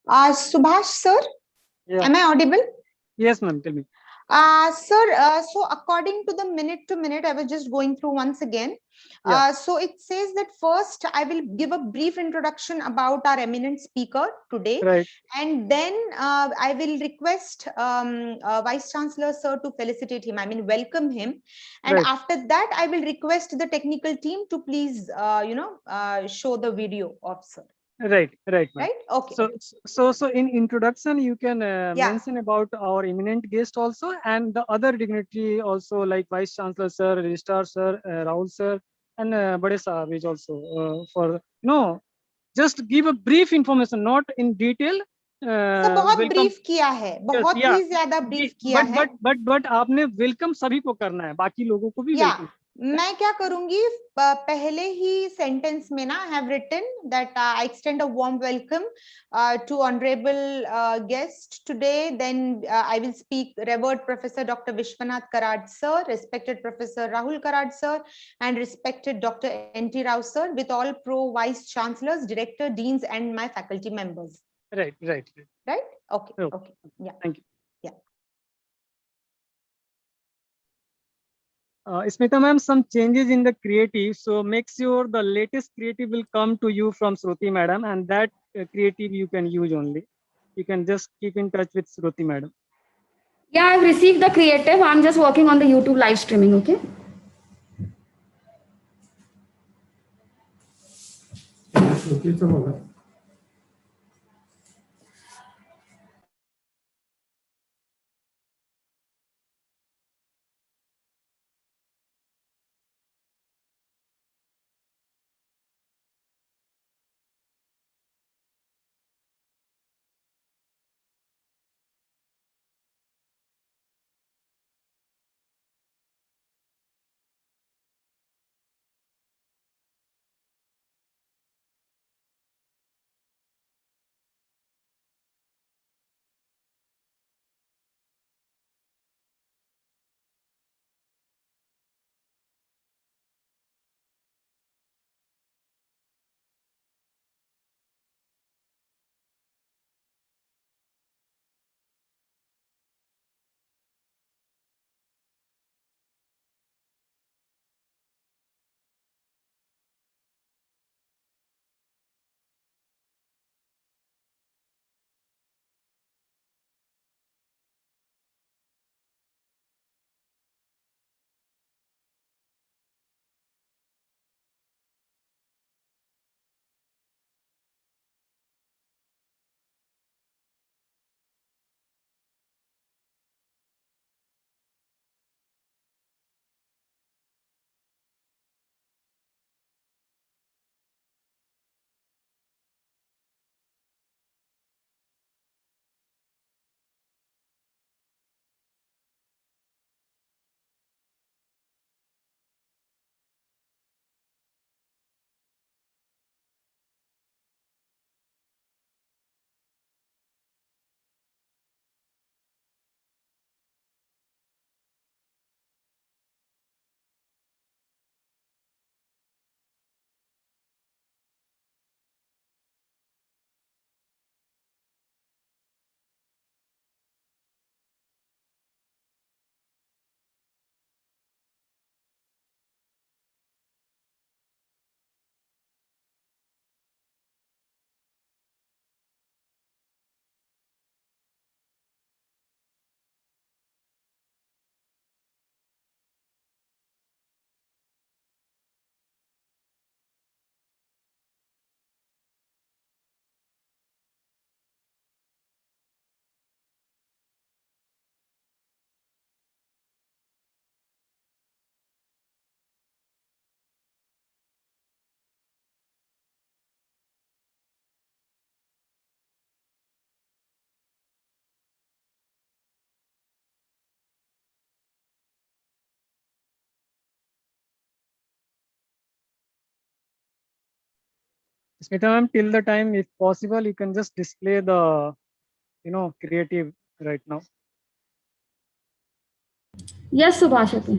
Subhash sir, Yeah. am I audible? Yes, ma'am. Tell me. Sir, so according to the minute to minute, I was just going through once again. Yeah. So it says that first I will give a brief introduction about our eminent speaker today, Right. and then I will request Vice Chancellor sir to felicitate him. I mean, welcome him, and Right. after that I will request the technical team to please, show the video of sir. Right. Right, ma'am. Right? Okay. So, Okay. so in introduction, you can Yeah. mention about our eminent guest also, and the other dignitary also, like Vice Chancellor sir, Registrar sir, Rahul sir, and Bade Sahab is also for no. Just give a brief information, not in detail. Sir बहुत Welcome. Brief किया है, Yes, बहुत yeah. ही ज्यादा brief किया but है. आपने welcome सभी को करना है, बाकी लोगों को भी या वेलकम. मैं क्या करूंगी, पहले ही सेंटेंस में ना have written that I extend a warm welcome to honourable guest today, then I will speak revered professor doctor Vishwanath Karad sir, respected professor Rahul Karad sir, and respected Dr. N.T. Rao sir, with all pro vice chancellors, director, deans and my faculty members. Right. Right? Okay. Oh, Okay. Yeah. thank you. Yeah. Smita ma'am, some changes in the creative, so make sure the latest creative will come to you from Shruti madam, and that creative you can use only. You can just keep in touch with Shruti madam. Yeah, I've received the creative. I'm just working on the YouTube live streaming, okay? Smita ma'am, till the time, if possible, you can just display the creative right now. Yes, Subhashati.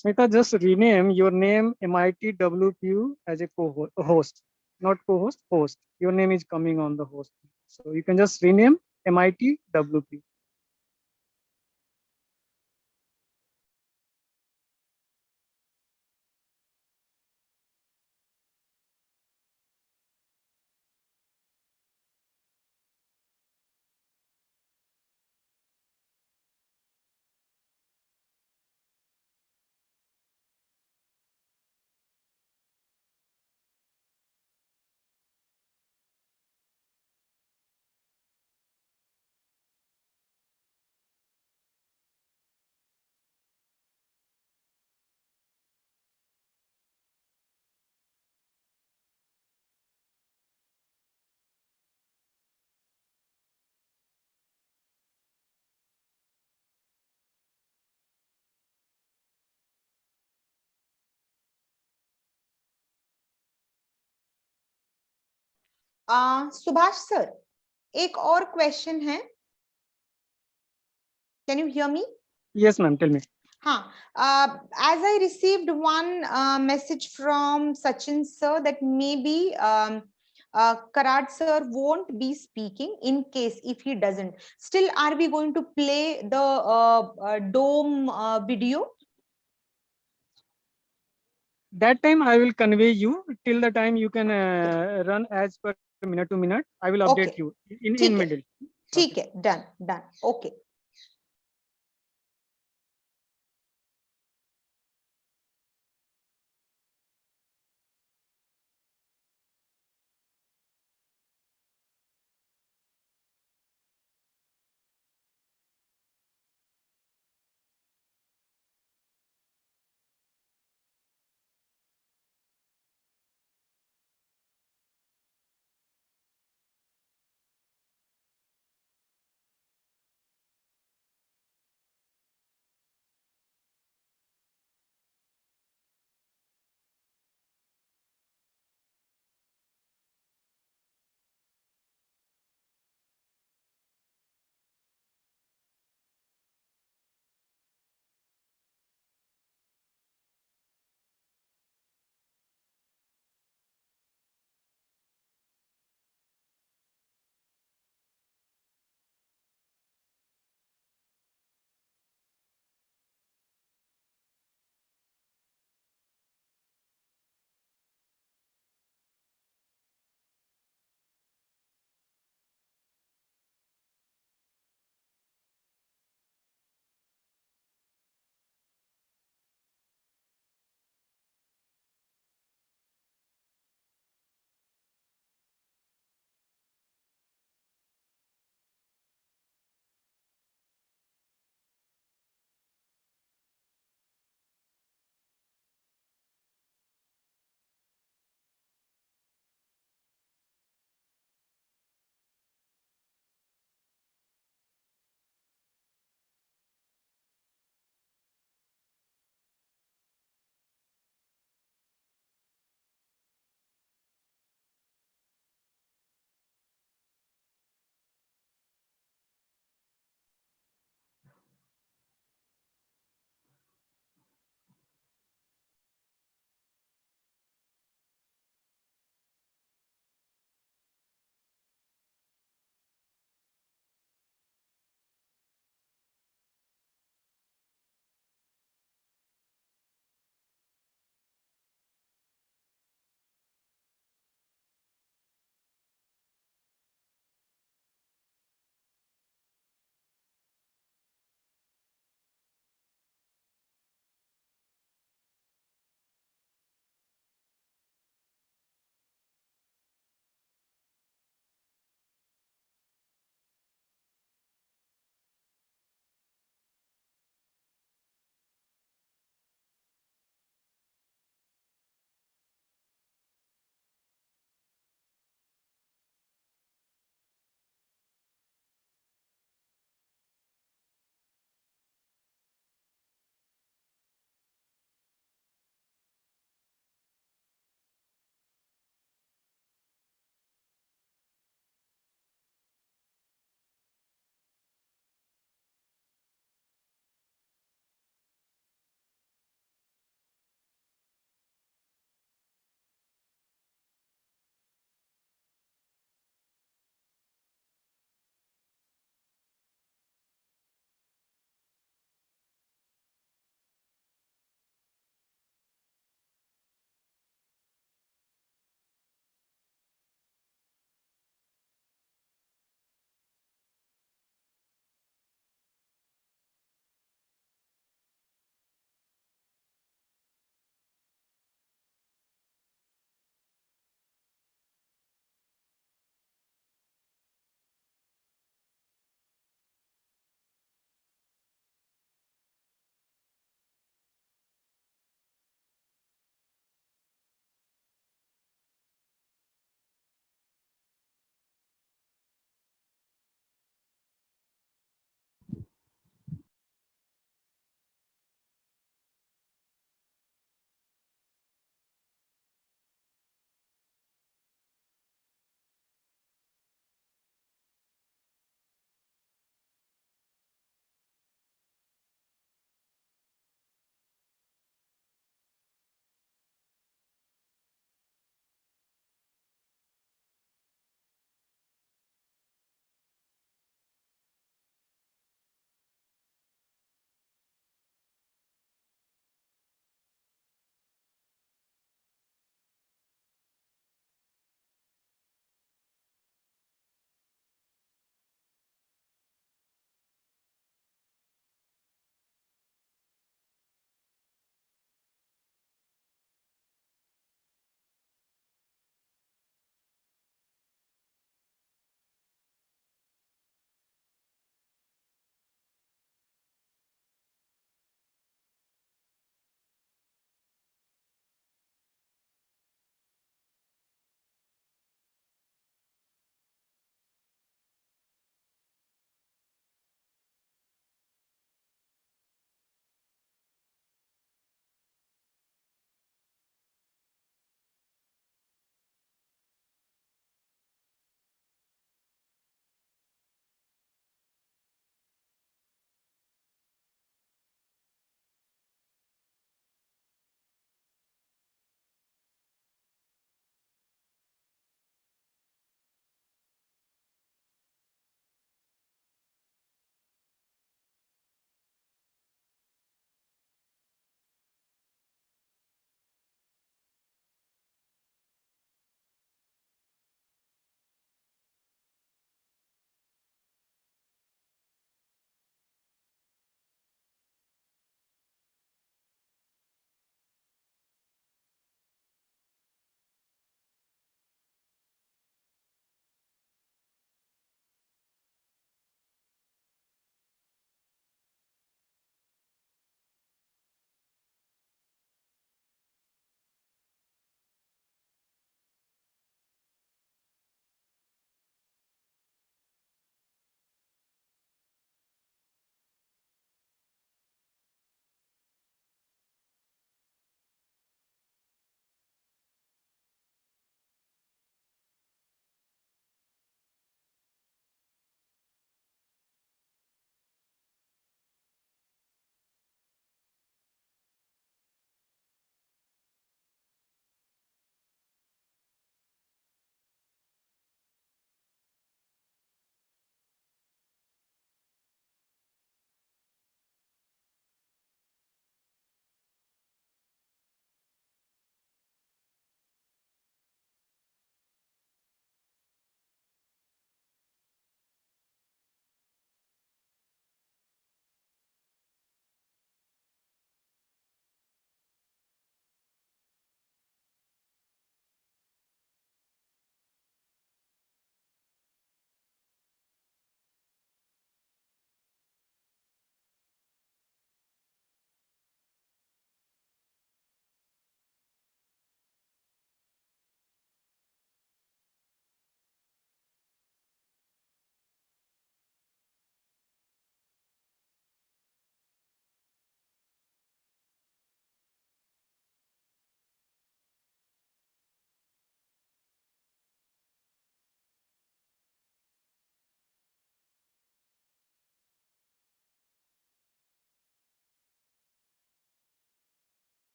Smita, just rename your name MITWPU as a host, not co-host, host. Your name is coming on the host. So you can just rename MITWPU. Subhash sir, एक और question है. Can you hear me? Yes, ma'am. Tell me. हाँ, as I received one message from Sachin sir that maybe Karat sir won't be speaking in case if he doesn't. Still, are we going to play the dome video? That time I will convey you till the time you can run as per minute to minute. I will update Okay. you in ठीक है, middle. ठीक है, done. Okay.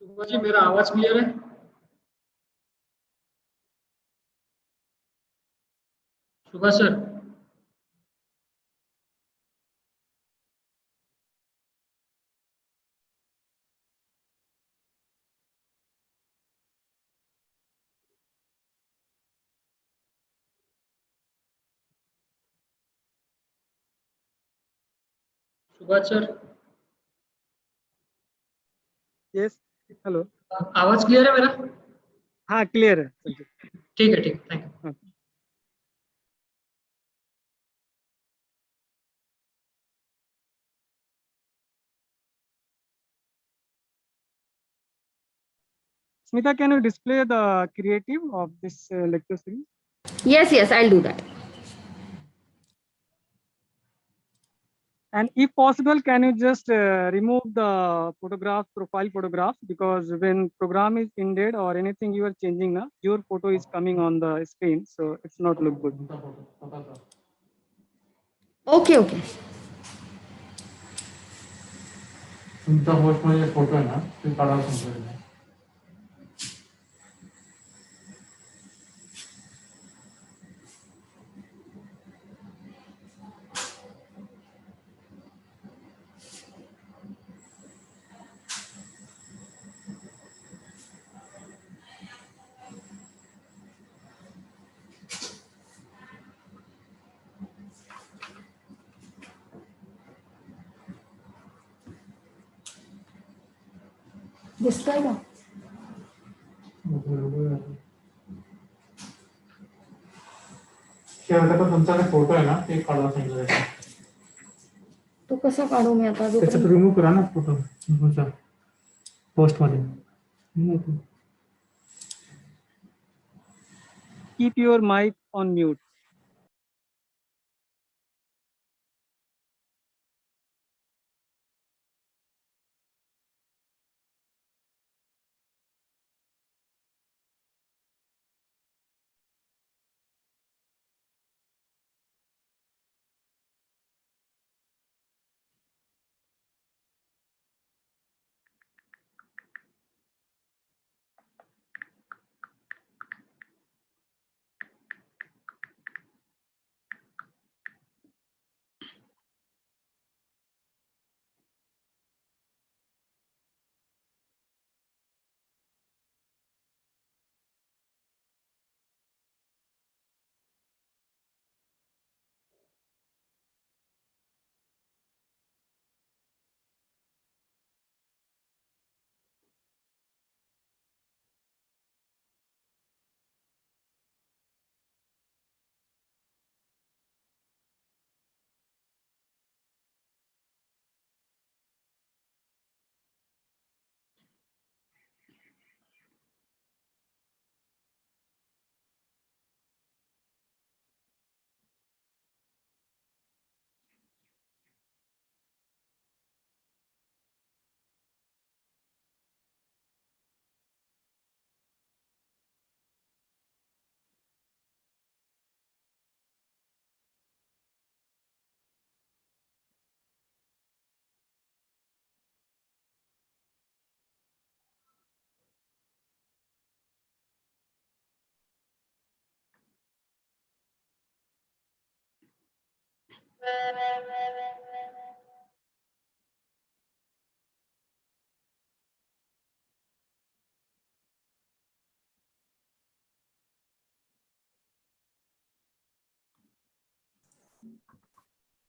शुभा जी मेरा आवाज clear है? शुभा sir, शुभा sir, yes, hello. आवाज clear है मेरा? हाँ, क्लियर है संजीव। ठीक है, थैंक यू। हाँ। Smita, can you display the creative of this lecture series? Yes, I'll do that. And if possible, can you just remove the photograph, profile photograph, because when program is ended or anything you are changing now, your photo is coming on the screen, so it's not look good. Okay. तुमचा host मध्ये photo आहे ना ते काढायला सांगतो. दिसतोय का? शेवटचा तुमचा फोटो आहे ना ते काढायला सांगितलं. तो कसा काढू मी आता? त्याच्यात रिमूव्ह करा ना फोटो तुमच्या पोस्ट मध्ये. Keep your mic on mute.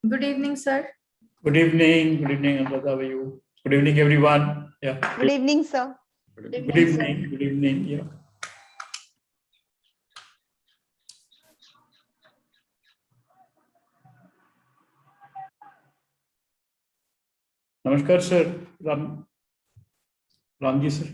Good evening, sir. Good evening, Anuradha. How are you? Good evening, everyone. Yeah. Good evening, sir. Good evening. Good evening. Yeah. नमस्कार sir, Ramji sir.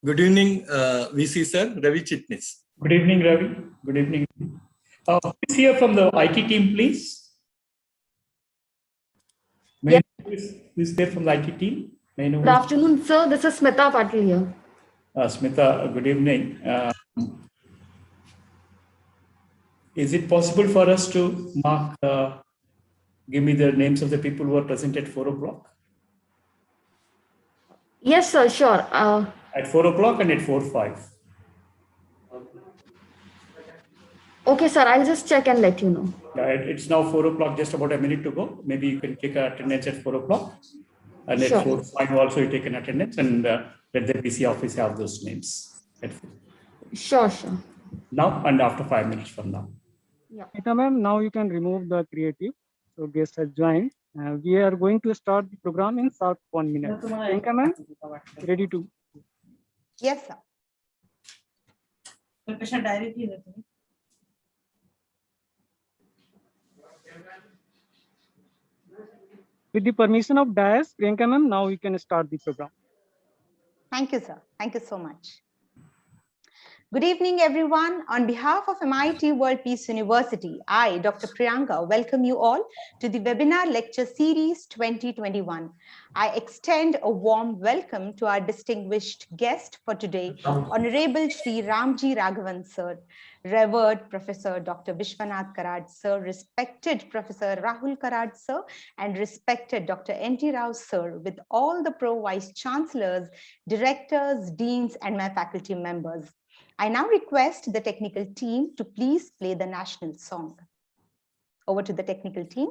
Good evening, VC sir, Ravi Chitnis. Good evening, Ravi. Good evening. Please hear from the IT team, please. May I know who is there from the IT team? May I know Good afternoon, sir. This is Smita Patil here. Smita, good evening. Is it possible for us to mark, give me the names of the people who are present at 4 o'clock? Yes, sir, sure. At 4 o'clock and at 4:05. Okay, sir, I'll just check and let you know. It's now 4 o'clock, just about a minute to go. Maybe you can take attendance at 4 o'clock. And at Sure. 4:05 also you take an attendance and let the PC office have those names. Sure, sure. Now and after 5 minutes from now. Rita ma'am, now you can remove the creative. So guest has joined. We are going to start the program in sharp 1 minute. Priyanka ma'am, ready to. Yes, sir. With the permission of Dais, Priyanka ma'am, now we can start the program. Thank you, sir. Thank you so much. Good evening, everyone. On behalf of MIT World Peace University, I, Dr. Priyanka, welcome you all to the webinar lecture series 2021. I extend a warm welcome to our distinguished guest for today, Honorable Shri Ramji Raghavan Sir, Revered Professor Dr. Vishwanath Karad Sir, respected Professor Rahul Karad Sir, and respected Dr. N.T. Rao Sir, with all the Pro-Vice Chancellors, Directors, Deans, and my faculty members. I now request the technical team to please play the national song. Over to the technical team.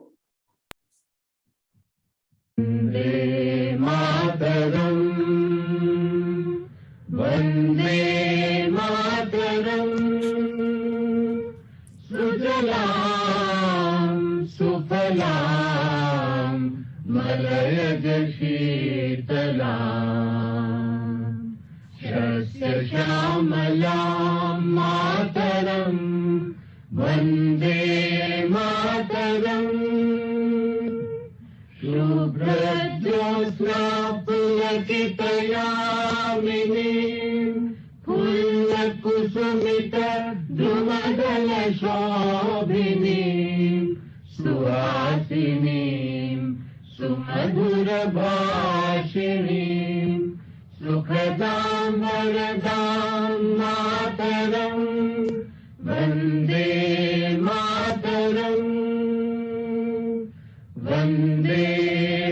Vande Mataram, Vande Mataram, Sujalam, Sufalam, Malayaj Sheetalam, Shasya Shamalam Mataram, Vande Mataram, Shubhra-jyosna pulakitayaminim, Pulla-kusumita dhrumadala-shobhinim, Suhasinim, Sumadhura-bhashinim, Sukhadam Varadam Mataram, Vande Mataram, Vande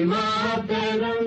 Mataram.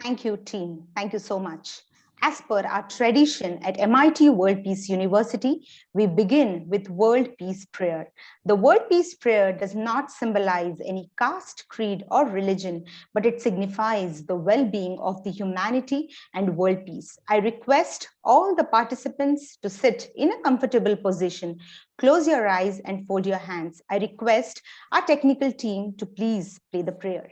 Thank you, team. Thank you so much. As per our tradition at MIT World Peace University, we begin with World Peace Prayer. The World Peace Prayer does not symbolize any caste, creed, or religion, but it signifies the well-being of the humanity and world peace. I request all the participants to sit in a comfortable position, close your eyes and fold your hands. I request our technical team to please play the prayer.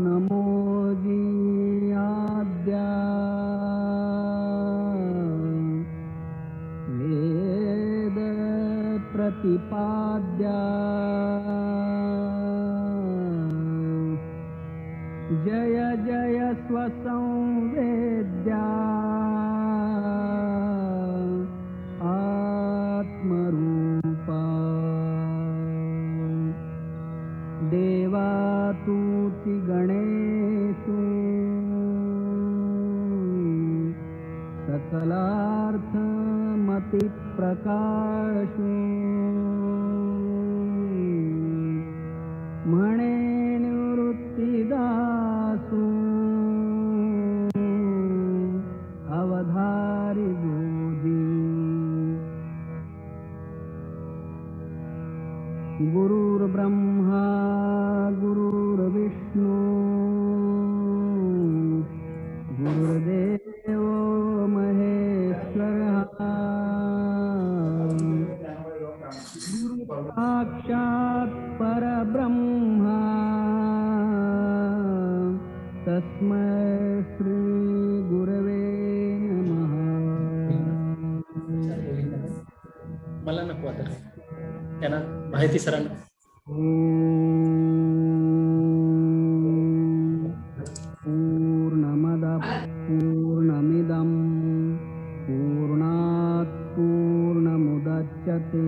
Namo Jiyadya Veda Pratipadya Jaya Jaya Swasamvedya Atmarupa Devatuti Ganeshu Sakalartha Mati Prakashu Mane Nivrittidasu Avadhari Bodhi Gurur Brahma Gurur Vishnu Gurudevo Maheshwara तस्मै श्री गुरवे नमः. मला नको आता त्यांना माहिती सरांना. पूर्णमदः पूर्णमिदं पूर्णात् पूर्णमुदच्यते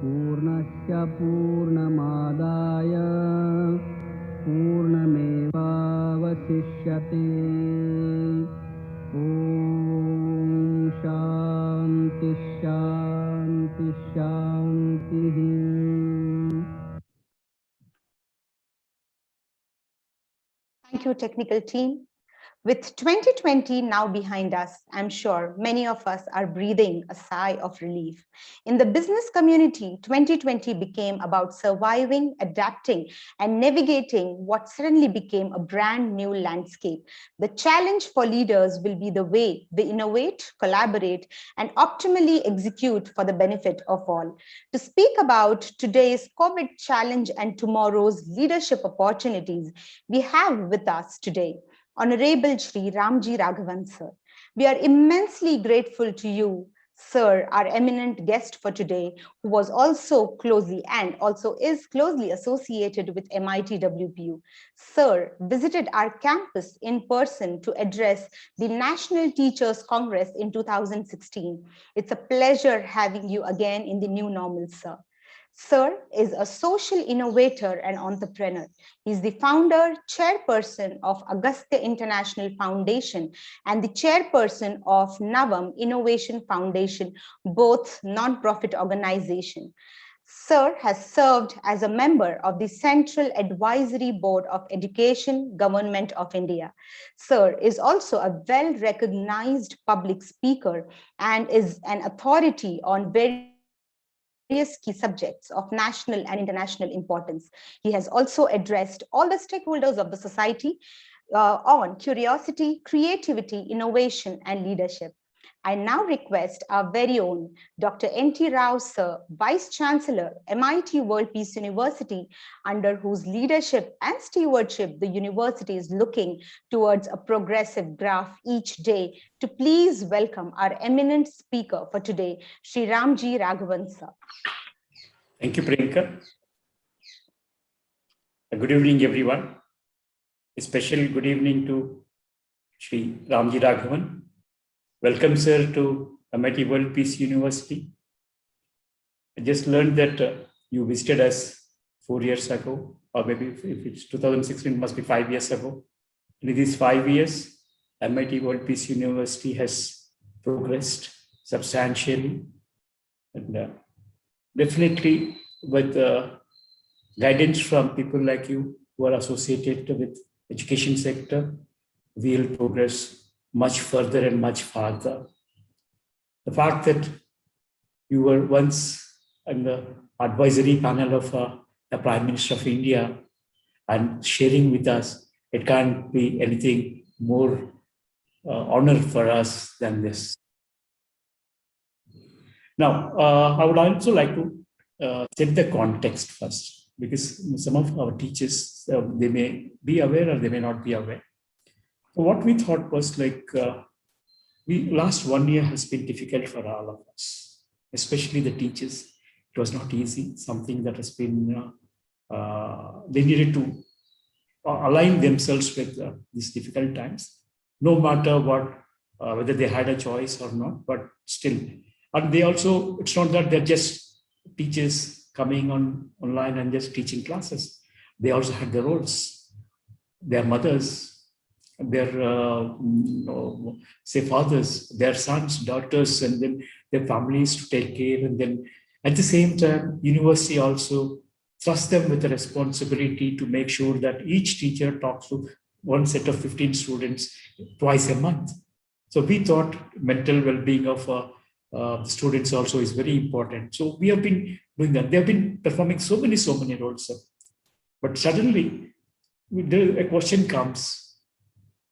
पूर्णस्य पूर्णमादाय पूर्णमेवावशिष्यते. ॐ शान्ति शान्ति शान्तिः. Thank you, technical team. With 2020 now behind us, I'm sure many of us are breathing a sigh of relief. In the business community, 2020 became about surviving, adapting, and navigating what suddenly became a brand new landscape. The challenge for leaders will be the way they innovate, collaborate, and optimally execute for the benefit of all. To speak about today's COVID challenge and tomorrow's leadership opportunities, we have with us today Honorable Shri Ramji Raghavan sir. We are immensely grateful to you, sir, our eminent guest for today, who was also closely associated with MIT WPU. Sir visited our campus in person to address the National Teachers Congress in 2016. It's a pleasure having you again in the new normal, sir. Sir is a social innovator and entrepreneur. He's the founder, chairperson of Agastya International Foundation and the chairperson of Navam Innovation Foundation, both non-profit organizations. Sir has served as a member of the Central Advisory Board of Education, Government of India. Sir is also a well-recognized public speaker and is an authority on various key subjects of national and international importance. He has also addressed all the stakeholders of the society on curiosity, creativity, innovation, and leadership. I now request our very own Dr. N.T. Rao, sir, Vice Chancellor, MIT World Peace University, under whose leadership and stewardship the university is looking towards a progressive graph each day, to please welcome our eminent speaker for today, Shri Ramji Raghavan, sir. Thank you, Priyanka. Good evening, everyone. A special good evening to Shri Ramji Raghavan. Welcome, sir, to MIT World Peace University. I just learned that you visited us 4 years ago, or maybe if it's 2016, it must be 5 years ago. And in these 5 years, MIT World Peace University has progressed substantially. And definitely with guidance from people like you who are associated with education sector, we'll progress much further and much farther. The fact that you were once in the advisory panel of the Prime Minister of India and sharing with us, it can't be anything more honor for us than this. Now, I would also like to set the context first, because some of our teachers, they may be aware or they may not be aware. So what we thought was like, last 1 year has been difficult for all of us, especially the teachers. It was not easy, something that has been, they needed to align themselves with these difficult times, no matter what, whether they had a choice or not, but still. And they also, it's not that they're just teachers coming online and just teaching classes. They also had their roles, their mothers, their say fathers, their sons, daughters, and then their families to take care. And then at the same time, university also trusts them with the responsibility to make sure that each teacher talks to one set of 15 students twice a month. So we thought mental well-being of students also is very important. So we have been doing that. They have been performing so many roles. But suddenly, a question comes,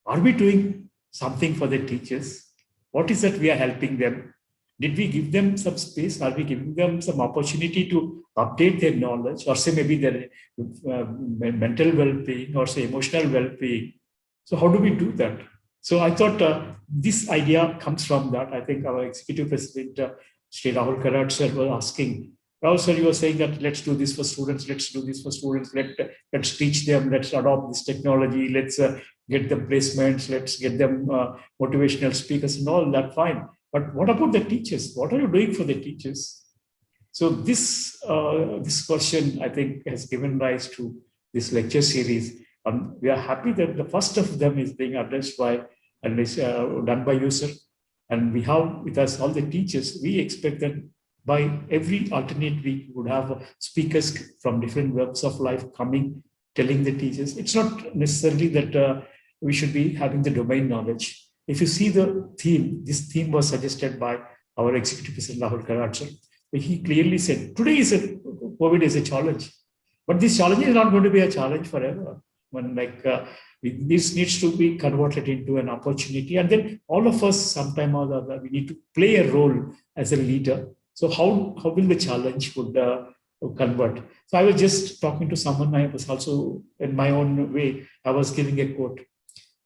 are we doing something for the teachers? What is that we are helping them? Did we give them some space? Are we giving them some opportunity to update their knowledge, or say maybe their mental well-being, or say emotional well-being? So how do we do that? So I thought this idea comes from that. I think our executive president, Shri Rahul Karad sir, was asking, Rahul sir, you were saying that let's do this for students, let's do this for students, let's teach them, let's adopt this technology, let's get them placements, let's get them motivational speakers and all that, fine. But what about the teachers? What are you doing for the teachers? So this question, I think, has given rise to this lecture series. We are happy that the first of them is being addressed by and is done by you, sir. And we have with us all the teachers. We expect that by every alternate week, we would have speakers from different walks of life coming, telling the teachers. It's not necessarily that we should be having the domain knowledge. If you see the theme, this theme was suggested by our executive president, Rahul Karad sir. He clearly said, today COVID is a challenge, but this challenge is not going to be a challenge forever. When this needs to be converted into an opportunity, and then all of us, sometime or other, we need to play a role as a leader. So how will the challenge would convert? So I was just talking to someone. I was also, in my own way, I was giving a quote.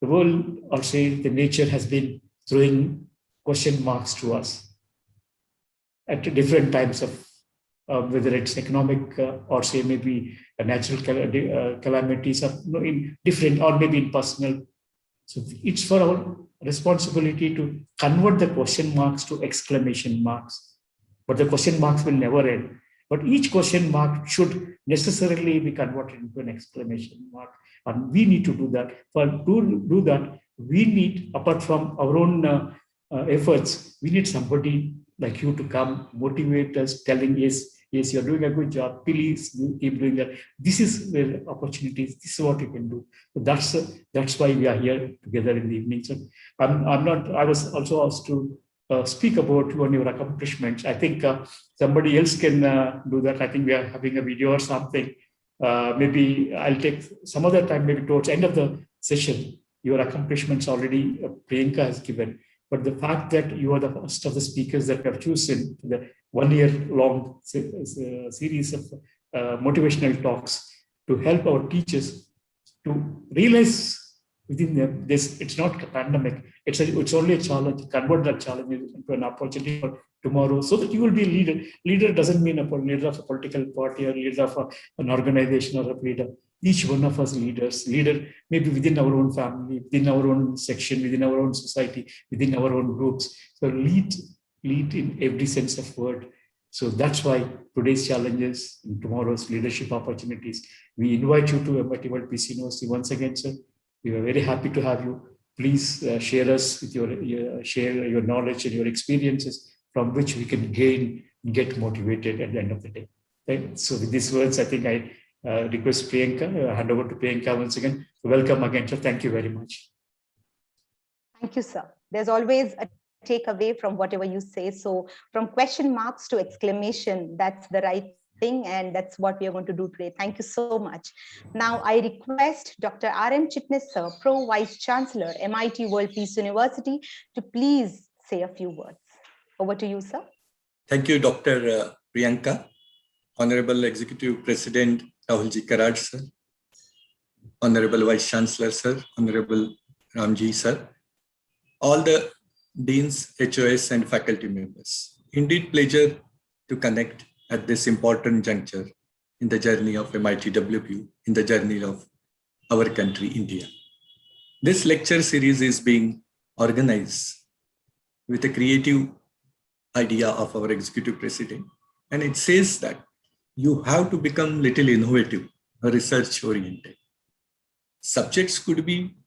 The world, or say the nature, has been throwing question marks to us at different times of whether it's economic or say maybe a natural calamities, or in different, or maybe in personal. So it's for our responsibility to convert the question marks to exclamation marks. But the question marks will never end. But each question mark should necessarily be converted into an exclamation mark. And we need to do that. To do that, we need, apart from our own efforts, we need somebody like you to come, motivate us, telling, yes, you're doing a good job, please keep doing that. This is where opportunities, this is what you can do. So that's why we are here together in the evening. So I was also asked to speak about you and your accomplishments. I think somebody else can do that. I think we are having a video or something. Maybe I'll take some other time, maybe towards the end of the session. Your accomplishments already Priyanka has given. But the fact that you are the first of the speakers that we have chosen for the 1 year long series of motivational talks to help our teachers to realize within them this, it's not a pandemic, it's only a challenge. Convert that challenge into an opportunity for tomorrow, so that you will be a leader. Leader doesn't mean a leader of a political party or leader of an organization or a leader. Each one of us leader maybe within our own family, within our own section, within our own society, within our own groups. So lead in every sense of word. So that's why today's challenges and tomorrow's leadership opportunities. We invite you to MIT World Peace University once again, sir. We are very happy to have you. Please share us with share your knowledge and your experiences from which we can get motivated at the end of the day. Okay? So with these words, I think I request Priyanka, hand over to Priyanka once again. Welcome again, sir. Thank you very much. Thank you, sir. There's always a takeaway from whatever you say. So from question marks to exclamation, that's the right thing, and that's what we are going to do today. Thank you so much. Now I request Dr. R.M. Chitnis, sir, Pro Vice Chancellor, MIT World Peace University, to please say a few words. Over to you, sir. Thank you, Dr. Priyanka, Honorable Executive President Rahulji Karad, sir, Honorable Vice Chancellor, sir, Honorable Ramji, sir, all the deans, HOS, and faculty members. Indeed, pleasure to connect at this important juncture in the journey of MITWP, in the journey of our country, India. This lecture series is being organized with a creative idea of our executive president. And it says that you have to become little innovative, research oriented. Subjects could be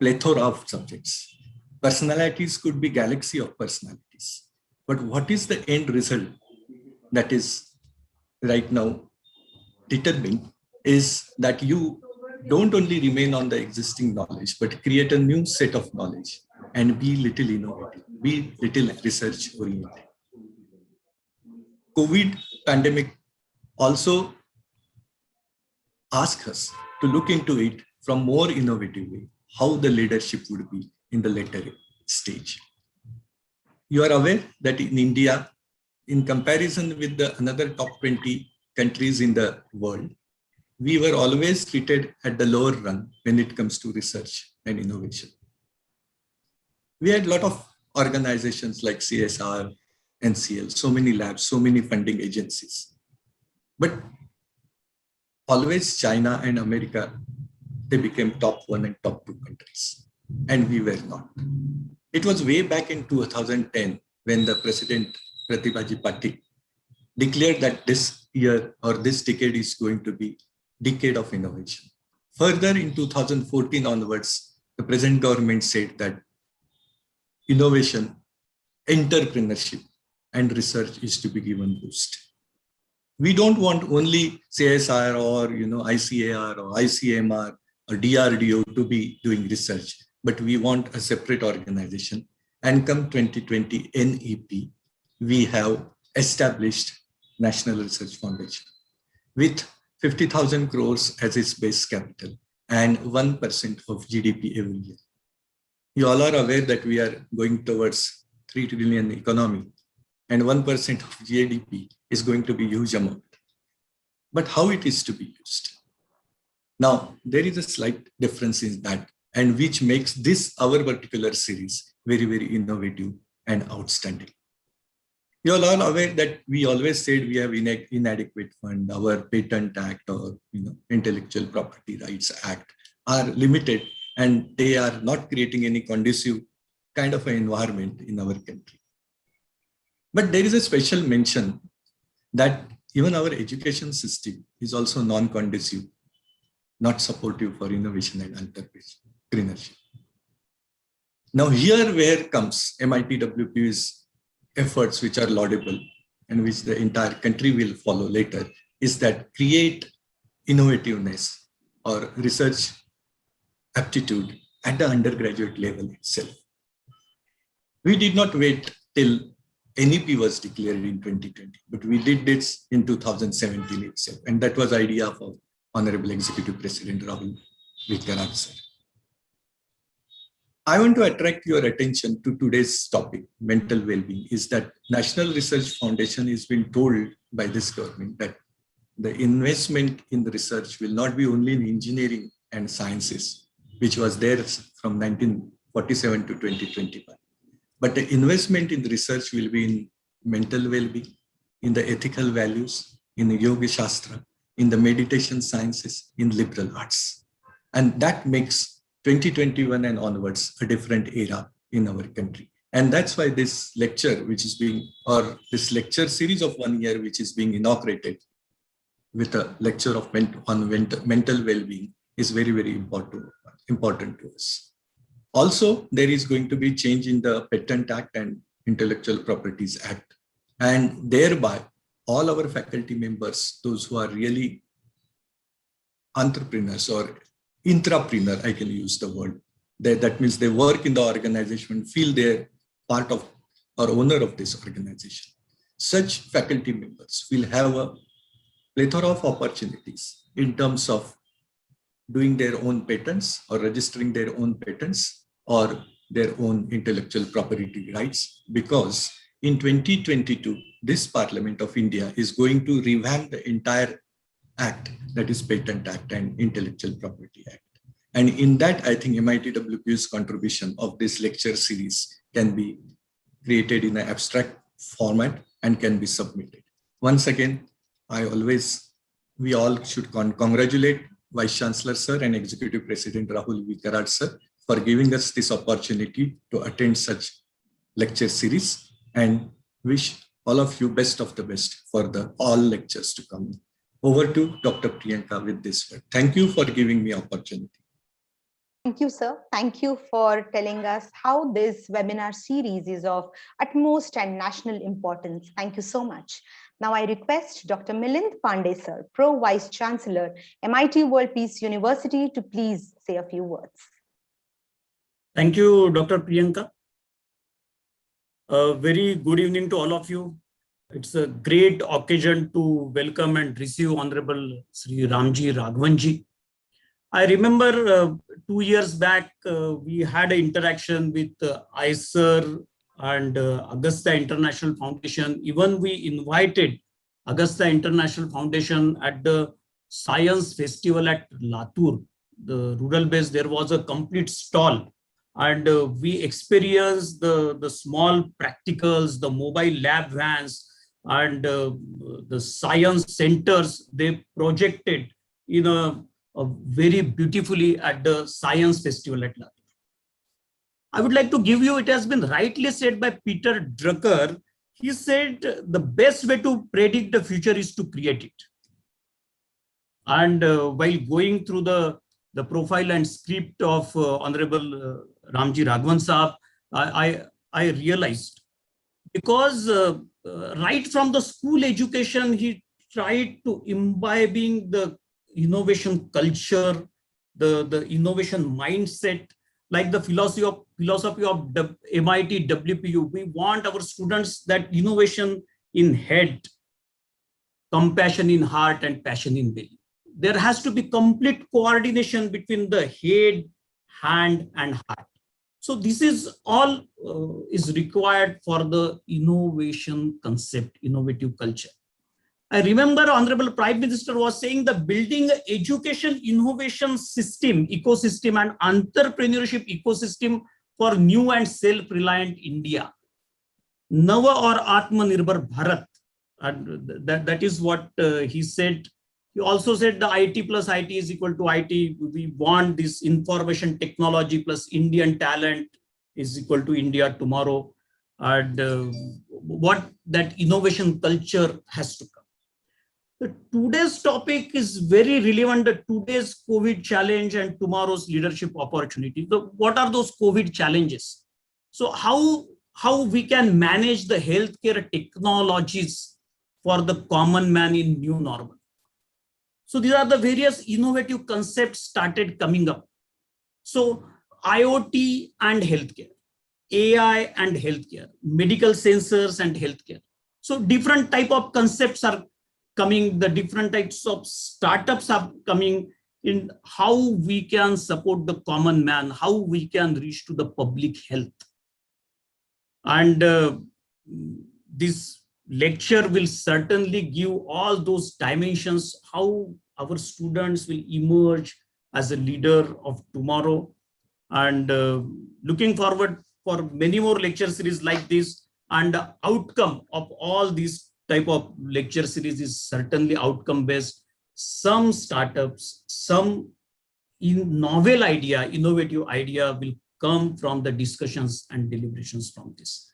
plethora of subjects. Personalities could be galaxy of personalities. But what is the end result that is right now determined is that you don't only remain on the existing knowledge, but create a new set of knowledge and be little innovative, be little research oriented. COVID pandemic also asks us to look into it from more innovative way, how the leadership would be in the later stage. You are aware that in India, in comparison with the another top 20 countries in the world, we were always treated at the lower rung when it comes to research and innovation. We had a lot of organizations like CSR, NCL, so many labs, so many funding agencies. But always China and America, they became top 1 and top 2 countries, and we were not. It was way back in 2010 when the President Pratibhaji Patil declared that this year or this decade is going to be decade of innovation. Further, in 2014 onwards, the present government said that innovation, entrepreneurship, and research is to be given boost. We don't want only CSR or ICAR or ICMR or DRDO to be doing research, but we want a separate organization. And come 2020 NEP, we have established National Research Foundation with 50,000 crores as its base capital and 1% of GDP every year. You all are aware that we are going towards 3 trillion economy, and 1% of GDP is going to be a huge amount. But how it is to be used? Now, there is a slight difference in that, and which makes this our particular series very, very innovative and outstanding. You all are aware that we always said we have inadequate fund. Our Patent Act or Intellectual Property Rights Act are limited, and they are not creating any conducive kind of an environment in our country. But there is a special mention that even our education system is also non-conducive, not supportive for innovation and entrepreneurship. Now here where comes MITWP's efforts, which are laudable and which the entire country will follow later, is that create innovativeness or research aptitude at the undergraduate level itself. We did not wait till NEP was declared in 2020, but we did this in 2017 itself. And that was the idea of our Honorable Executive President Rahul Karaj sir. I want to attract your attention to today's topic, mental well-being, is that National Research Foundation has been told by this government that the investment in the research will not be only in engineering and sciences, which was there from 1947 to 2021. But the investment in the research will be in mental well-being, in the ethical values, in the Yoga Shastra, in the meditation sciences, in liberal arts. And that makes 2021 and onwards a different era in our country. And that's why this lecture, which is being, or this lecture series of 1 year, which is being inaugurated with a lecture on mental well-being, is very, very important to us. Also, there is going to be change in the Patent Act and Intellectual Properties Act. And thereby, all our faculty members, those who are really entrepreneurs or intrapreneur, I can use the word, that means they work in the organization, feel they're part of or owner of this organization. Such faculty members will have a plethora of opportunities in terms of doing their own patents or registering their own patents or their own intellectual property rights, because in 2022, this Parliament of India is going to revamp the entire act, that is Patent Act and Intellectual Property Act. And in that, I think MITWP's contribution of this lecture series can be created in an abstract format and can be submitted. Once again, we all should congratulate Vice Chancellor Sir and Executive President Rahul Karaj Sir for giving us this opportunity to attend such lecture series, and wish all of you best of the best for all lectures to come. Over to Dr. Priyanka with this word. Thank you for giving me opportunity. Thank you, sir. Thank you for telling us how this webinar series is of utmost and national importance. Thank you so much. Now I request Dr. Milind Pandey, sir, Pro Vice Chancellor, MIT World Peace University, to please say a few words. Thank you, Dr. Priyanka. A very good evening to all of you. It's a great occasion to welcome and receive Honorable Sri Ramji Raghavanji. I remember 2 years back, we had an interaction with ICER and Augusta International Foundation. Even we invited Augusta International Foundation at the Science Festival at Latur, the rural base. There was a complete stall, and we experienced the small practicals, the mobile lab vans, and the science centers they projected in a very beautifully at the Science Festival at Latur. I would like to give you, it has been rightly said by Peter Drucker. He said the best way to predict the future is to create it. And while going through the profile and script of Honorable Ramji Raghavan Saab, I realized, because right from the school education, he tried to imbibing the innovation culture, the innovation mindset, like the philosophy of the MIT WPU. We want our students that innovation in head, compassion in heart, and passion in belly. There has to be complete coordination between the head, hand, and heart. So this is all is required for the innovation concept, innovative culture. I remember Honorable Prime Minister was saying that building an education innovation system, ecosystem, and entrepreneurship ecosystem for new and self-reliant India. Nava or Atmanirbhar Bharat. And that is what he said. He also said the IT plus IT is equal to IT. We want this information technology plus Indian talent is equal to India tomorrow. And what that innovation culture has to come. Today's topic is very relevant to today's COVID challenge and tomorrow's leadership opportunity. So what are those COVID challenges? So how we can manage the healthcare technologies for the common man in new normal? So these are the various innovative concepts started coming up. So IoT and healthcare, AI and healthcare, medical sensors and healthcare. So different type of concepts are coming, the different types of startups are coming in how we can support the common man, how we can reach to the public health. And this lecture will certainly give all those dimensions, how our students will emerge as a leader of tomorrow. And looking forward for many more lecture series like this, and the outcome of all these type of lecture series is certainly outcome based. Some startups, some novel idea, innovative idea will come from the discussions and deliberations from this.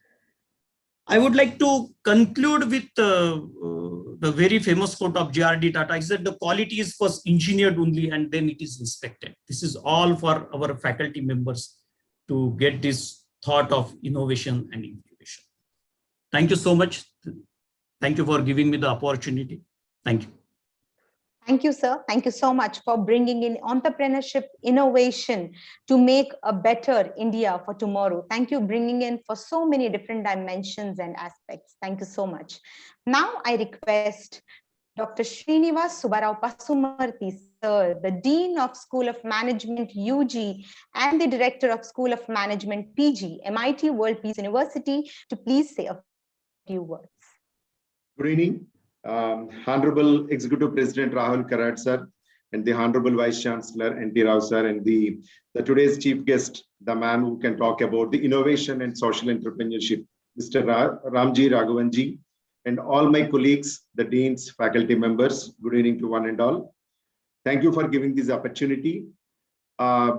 I would like to conclude with the very famous quote of J.R.D. Tata. He said, the quality is first engineered only and then it is inspected. This is all for our faculty members to get this thought of innovation and incubation. Thank you so much. Thank you for giving me the opportunity. Thank you. Thank you, sir. Thank you so much for bringing in entrepreneurship, innovation to make a better India for tomorrow. Thank you bringing in for so many different dimensions and aspects. Thank you so much. Now I request Dr. Srinivas Subbarao Pasumarthy, sir, the Dean of School of Management, UG, and the Director of School of Management, PG, MIT World Peace University, to please say a few words. Good evening, Honorable Executive President Rahul Karad sir, and the Honorable Vice Chancellor N.T. Rao sir, and the today's chief guest, the man who can talk about the innovation and social entrepreneurship, Mr. Ramji Raghavan ji, and all my colleagues, the deans, faculty members. Good evening to one and all. Thank you for giving this opportunity.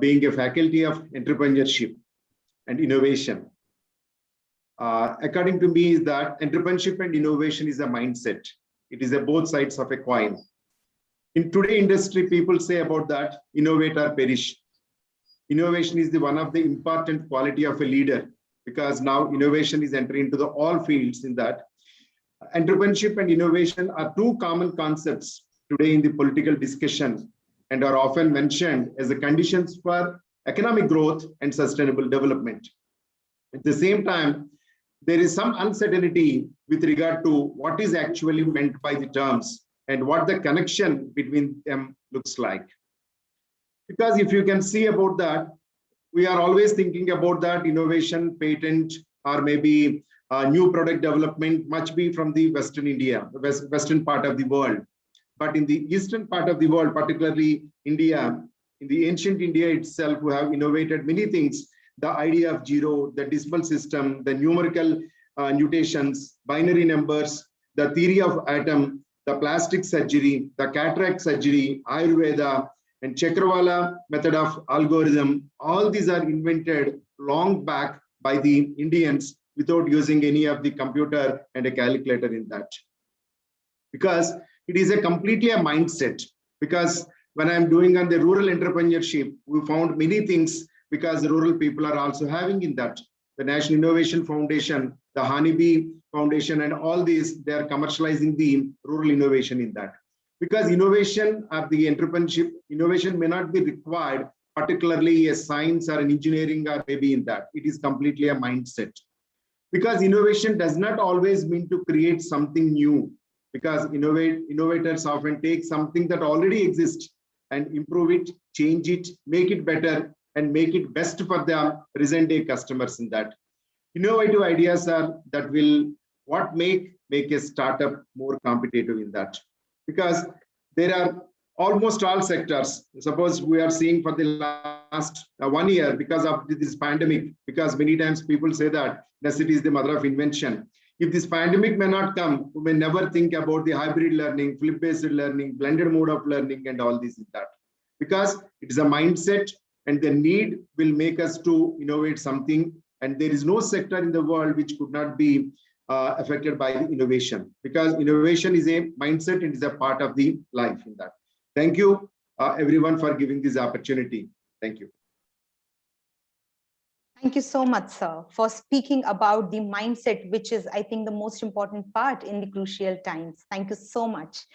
Being a faculty of entrepreneurship and innovation, according to me, is that entrepreneurship and innovation is a mindset. It is a both sides of a coin. In today's industry, people say about that, innovate or perish. Innovation is the one of the important quality of a leader, because now innovation is entering into the all fields. In that, entrepreneurship and innovation are two common concepts today in the political discussion and are often mentioned as the conditions for economic growth and sustainable development. At the same time, there is some uncertainty with regard to what is actually meant by the terms and what the connection between them looks like. Because if you can see about that, we are always thinking about that innovation, patent, or maybe new product development much be from the Western India, Western part of the world. But in the Eastern part of the world, particularly India, in the ancient India itself, who have innovated many things, the idea of zero, the decimal system, the numerical notations, binary numbers, the theory of atom, the plastic surgery, the cataract surgery, Ayurveda, and Chakravala method of algorithm, all these are invented long back by the Indians without using any of the computer and a calculator in that. Because it is a completely a mindset. Because when I'm doing on the rural entrepreneurship, we found many things because rural people are also having in that. The National Innovation Foundation, the Honeybee Foundation, and all these, they are commercializing the rural innovation in that. Because innovation or the entrepreneurship, innovation may not be required, particularly a science or an engineering or maybe in that. It is completely a mindset. Because innovation does not always mean to create something new. Because innovators often take something that already exists and improve it, change it, make it better, and make it best for the present day customers in that. Innovative ideas are that will what make a startup more competitive in that. Because there are almost all sectors. Suppose we are seeing for the last 1 year because of this pandemic, because many times people say that necessity is the mother of invention. If this pandemic may not come, we may never think about the hybrid learning, flip-based learning, blended mode of learning, and all this and that. Because it is a mindset, and the need will make us to innovate something. And there is no sector in the world which could not be affected by the innovation, because innovation is a mindset and is a part of the life in that. Thank you, everyone, for giving this opportunity. Thank you. Thank you so much, sir, for speaking about the mindset, which is, I think, the most important part in the crucial times. Thank you so much.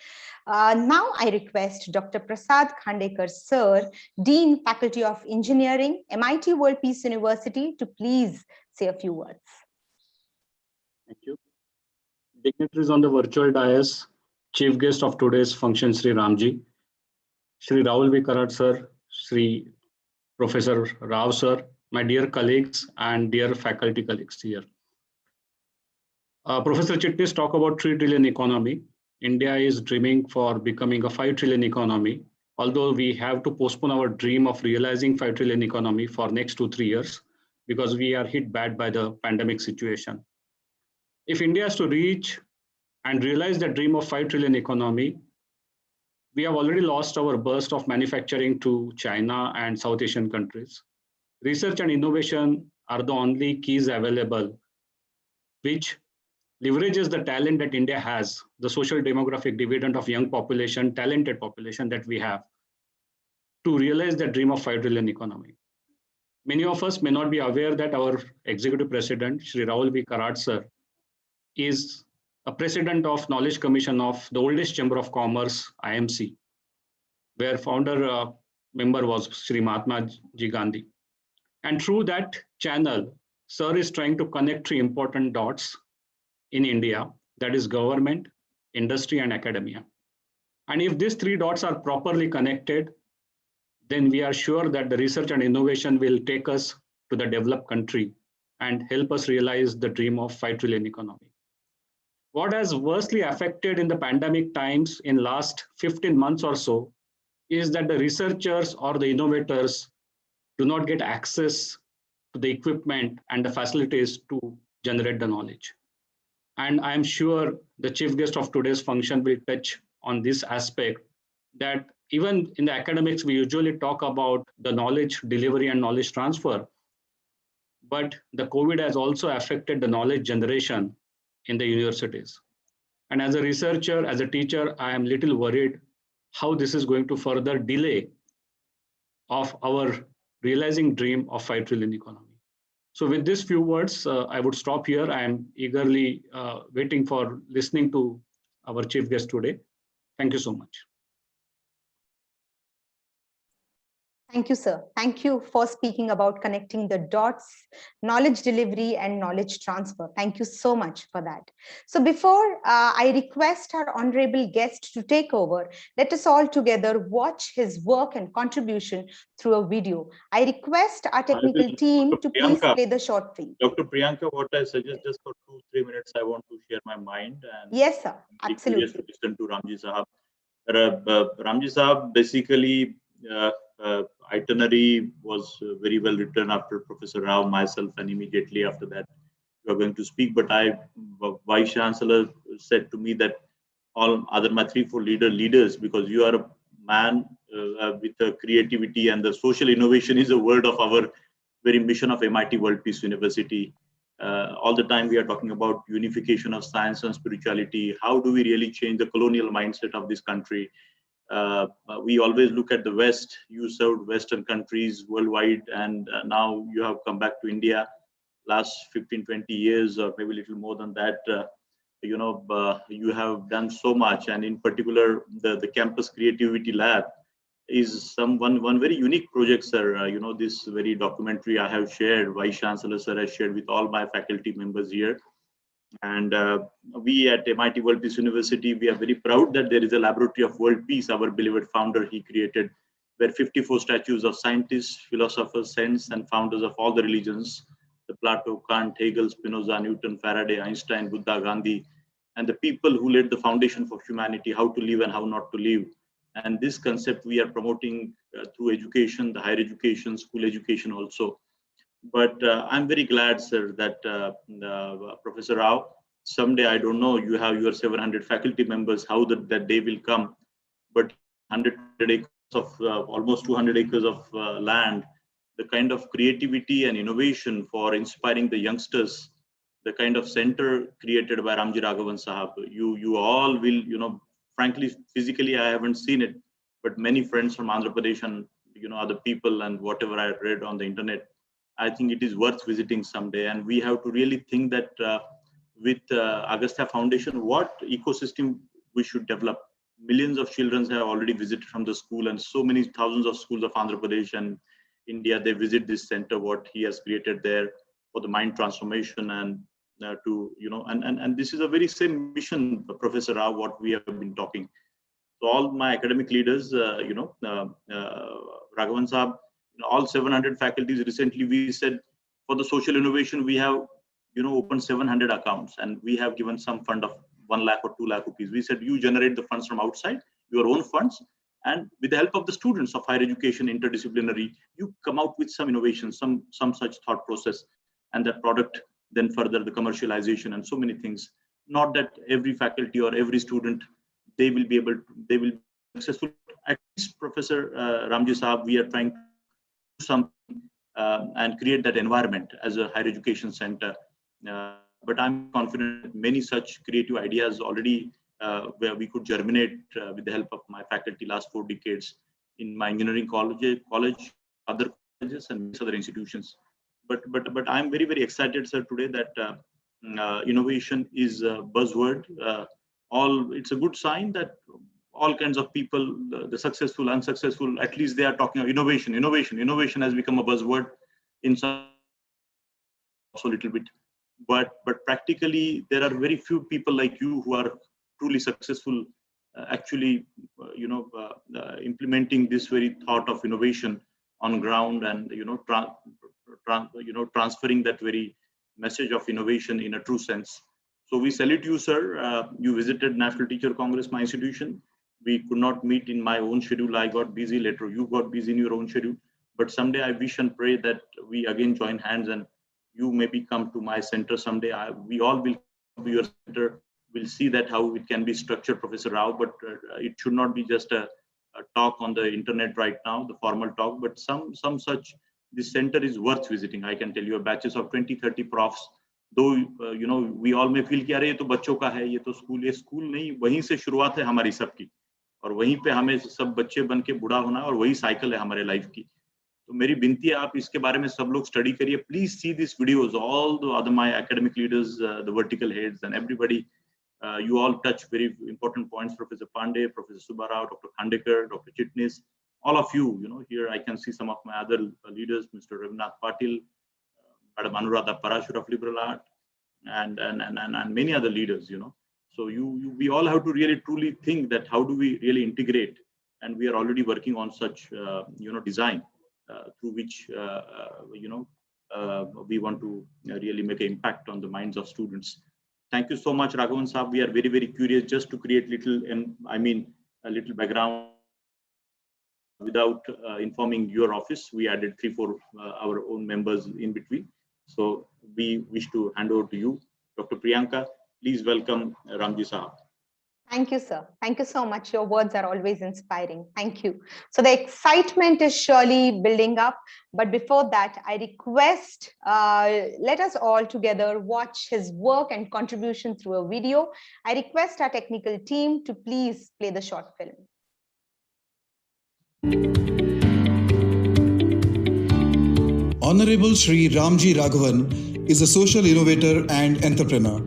Now I request Dr. Prasad Khandekar, sir, Dean, Faculty of Engineering, MIT World Peace University, to please say a few words. Thank you. Dignitaries on the virtual dais, chief guest of today's function, Sri Ramji, Sri Rahul V. Karad, sir, Sri Professor Rao, sir, my dear colleagues and dear faculty colleagues here. Professor Chitnis talked about 3 trillion economy. India is dreaming for becoming a 5 trillion economy, although we have to postpone our dream of realizing 5 trillion economy for next 2-3 years because we are hit bad by the pandemic situation. If India is to reach and realize the dream of 5 trillion economy, we have already lost our burst of manufacturing to China and South Asian countries. Research and innovation are the only keys available, which leverages the talent that India has, the social demographic dividend of young population, talented population that we have, to realize the dream of 5 trillion economy. Many of us may not be aware that our executive president, Sri Rahul V. Karad, sir, is a president of Knowledge Commission of the oldest Chamber of Commerce, IMC, where founder member was Sri Mahatma Ji Gandhi. And through that channel, sir is trying to connect 3 important dots in India, that is government, industry, and academia. And if these 3 dots are properly connected, then we are sure that the research and innovation will take us to the developed country and help us realize the dream of 5 trillion economy. What has worstly affected in the pandemic times in last 15 months or so is that the researchers or the innovators do not get access to the equipment and the facilities to generate the knowledge. And I'm sure the chief guest of today's function will touch on this aspect, that even in the academics, we usually talk about the knowledge delivery and knowledge transfer, but the COVID has also affected the knowledge generation in the universities. And as a researcher, as a teacher, I am little worried how this is going to further delay of our realizing dream of 5 trillion economy. So with these few words, I would stop here. I am eagerly waiting for listening to our chief guest today. Thank you so much. Thank you, sir. Thank you for speaking about connecting the dots, knowledge delivery and knowledge transfer. Thank you so much for that. So before I request our honorable guest to take over, let us all together watch his work and contribution through a video. I request our technical team to please play the short film. Dr. Priyanka, what I suggest just for 2-3 minutes, I want to share my mind. And yes, sir. Absolutely. To listen to Ramji Sahab. Ramji Sahab, basically, itinerary was very well written after Professor Rao, myself, and immediately after that, you are going to speak. But Vice Chancellor said to me that all other my 3-4 leaders, because you are a man with the creativity and the social innovation is a word of our very mission of MIT World Peace University. All the time we are talking about unification of science and spirituality. How do we really change the colonial mindset of this country? We always look at the West. You served Western countries worldwide, and now you have come back to India. Last 15-20 years, or maybe a little more than that, you have done so much. And in particular, the Campus Creativity Lab is one very unique project, sir. This very documentary I have shared, Vice Chancellor sir has shared with all my faculty members here. And we at MIT World Peace University, we are very proud that there is a Laboratory of World Peace, our beloved founder, he created, where 54 statues of scientists, philosophers, saints, and founders of all the religions, the Plato, Kant, Hegel, Spinoza, Newton, Faraday, Einstein, Buddha, Gandhi, and the people who laid the foundation for humanity, how to live and how not to live. And this concept we are promoting through education, the higher education, school education also. But I'm very glad, sir, that Professor Rao, someday, I don't know, you have your 700 faculty members, how that day will come, but 100 acres of almost 200 acres of land, the kind of creativity and innovation for inspiring the youngsters, the kind of center created by Ramji Raghavan Sahab, you all will, frankly, physically, I haven't seen it, but many friends from Andhra Pradesh and, other people and whatever I read on the internet, I think it is worth visiting someday. And we have to really think that with Agastya Foundation, what ecosystem we should develop. Millions of children have already visited from the school, and so many thousands of schools of Andhra Pradesh and India, they visit this center, what he has created there for the mind transformation and and this is a very same mission, Professor Rao, what we have been talking. So all my academic leaders, Raghavan Sahab, all 700 faculties, recently we said for the social innovation, we have, opened 700 accounts, and we have given some fund of 1 lakh or 2 lakh rupees. We said, you generate the funds from outside, your own funds, and with the help of the students of higher education, interdisciplinary, you come out with some innovation, some such thought process, and that product, then further the commercialization and so many things. Not that every faculty or every student, they will be successful. At least Professor Ramji Sahab, we are trying to do something and create that environment as a higher education center. But I'm confident that many such creative ideas already where we could germinate with the help of my faculty last 4 decades in my engineering college, other colleges and other institutions. But I'm very, very excited, sir, today that innovation is a buzzword. It's a good sign that all kinds of people, the successful, unsuccessful, at least they are talking of innovation. Innovation has become a buzzword in some also a little bit. But practically, there are very few people like you who are truly successful, actually, implementing this very thought of innovation on ground and transferring that very message of innovation in a true sense. So we salute you, sir. You visited National Teacher Congress, my institution. We could not meet in my own schedule. I got busy later. You got busy in your own schedule. But someday I wish and pray that we again join hands and you maybe come to my center someday. We all will come to your center. We'll see that how it can be structured, Professor Rao, but it should not be just a talk on the internet right now, the formal talk, but some such, this center is worth visiting. I can tell you, batches of 20-30 profs, though, we all may feel कि अरे ये तो बच्चों का है, ये तो school, ये स्कूल नहीं, वहीं से शुरुआत है हमारी सबकी, और वहीं पे हमें सब बच्चे बन के बूढ़ा होना, और वही साइकिल है हमारे लाइफ की. तो मेरी विनती है, आप इसके बारे में सब लोग स्टडी करिए. Please see this videos, all the other my academic leaders, the vertical heads and everybody. You all touch very important points, Professor Pandey, Professor Subbarao, Dr. Khandekar, Dr. Chitnis, all of you, here I can see some of my other leaders, Mr. Ravinath Patil, Madam Anuradha Parashur of Liberal Art, and many other leaders, So we all have to really truly think that how do we really integrate, and we are already working on such, design through which, we want to really make an impact on the minds of students. Thank you so much, Raghavan Saab. We are very, very curious just to create a little background. Without informing your office, we added 3-4 our own members in between. So we wish to hand over to you, Dr. Priyanka. Please welcome Ramji Saab. Thank you, sir. Thank you so much. Your words are always inspiring. Thank you. So the excitement is surely building up. But before that, I request, let us all together watch his work and contribution through a video. I request our technical team to please play the short film. Honorable Shri Ramji Raghavan is a social innovator and entrepreneur.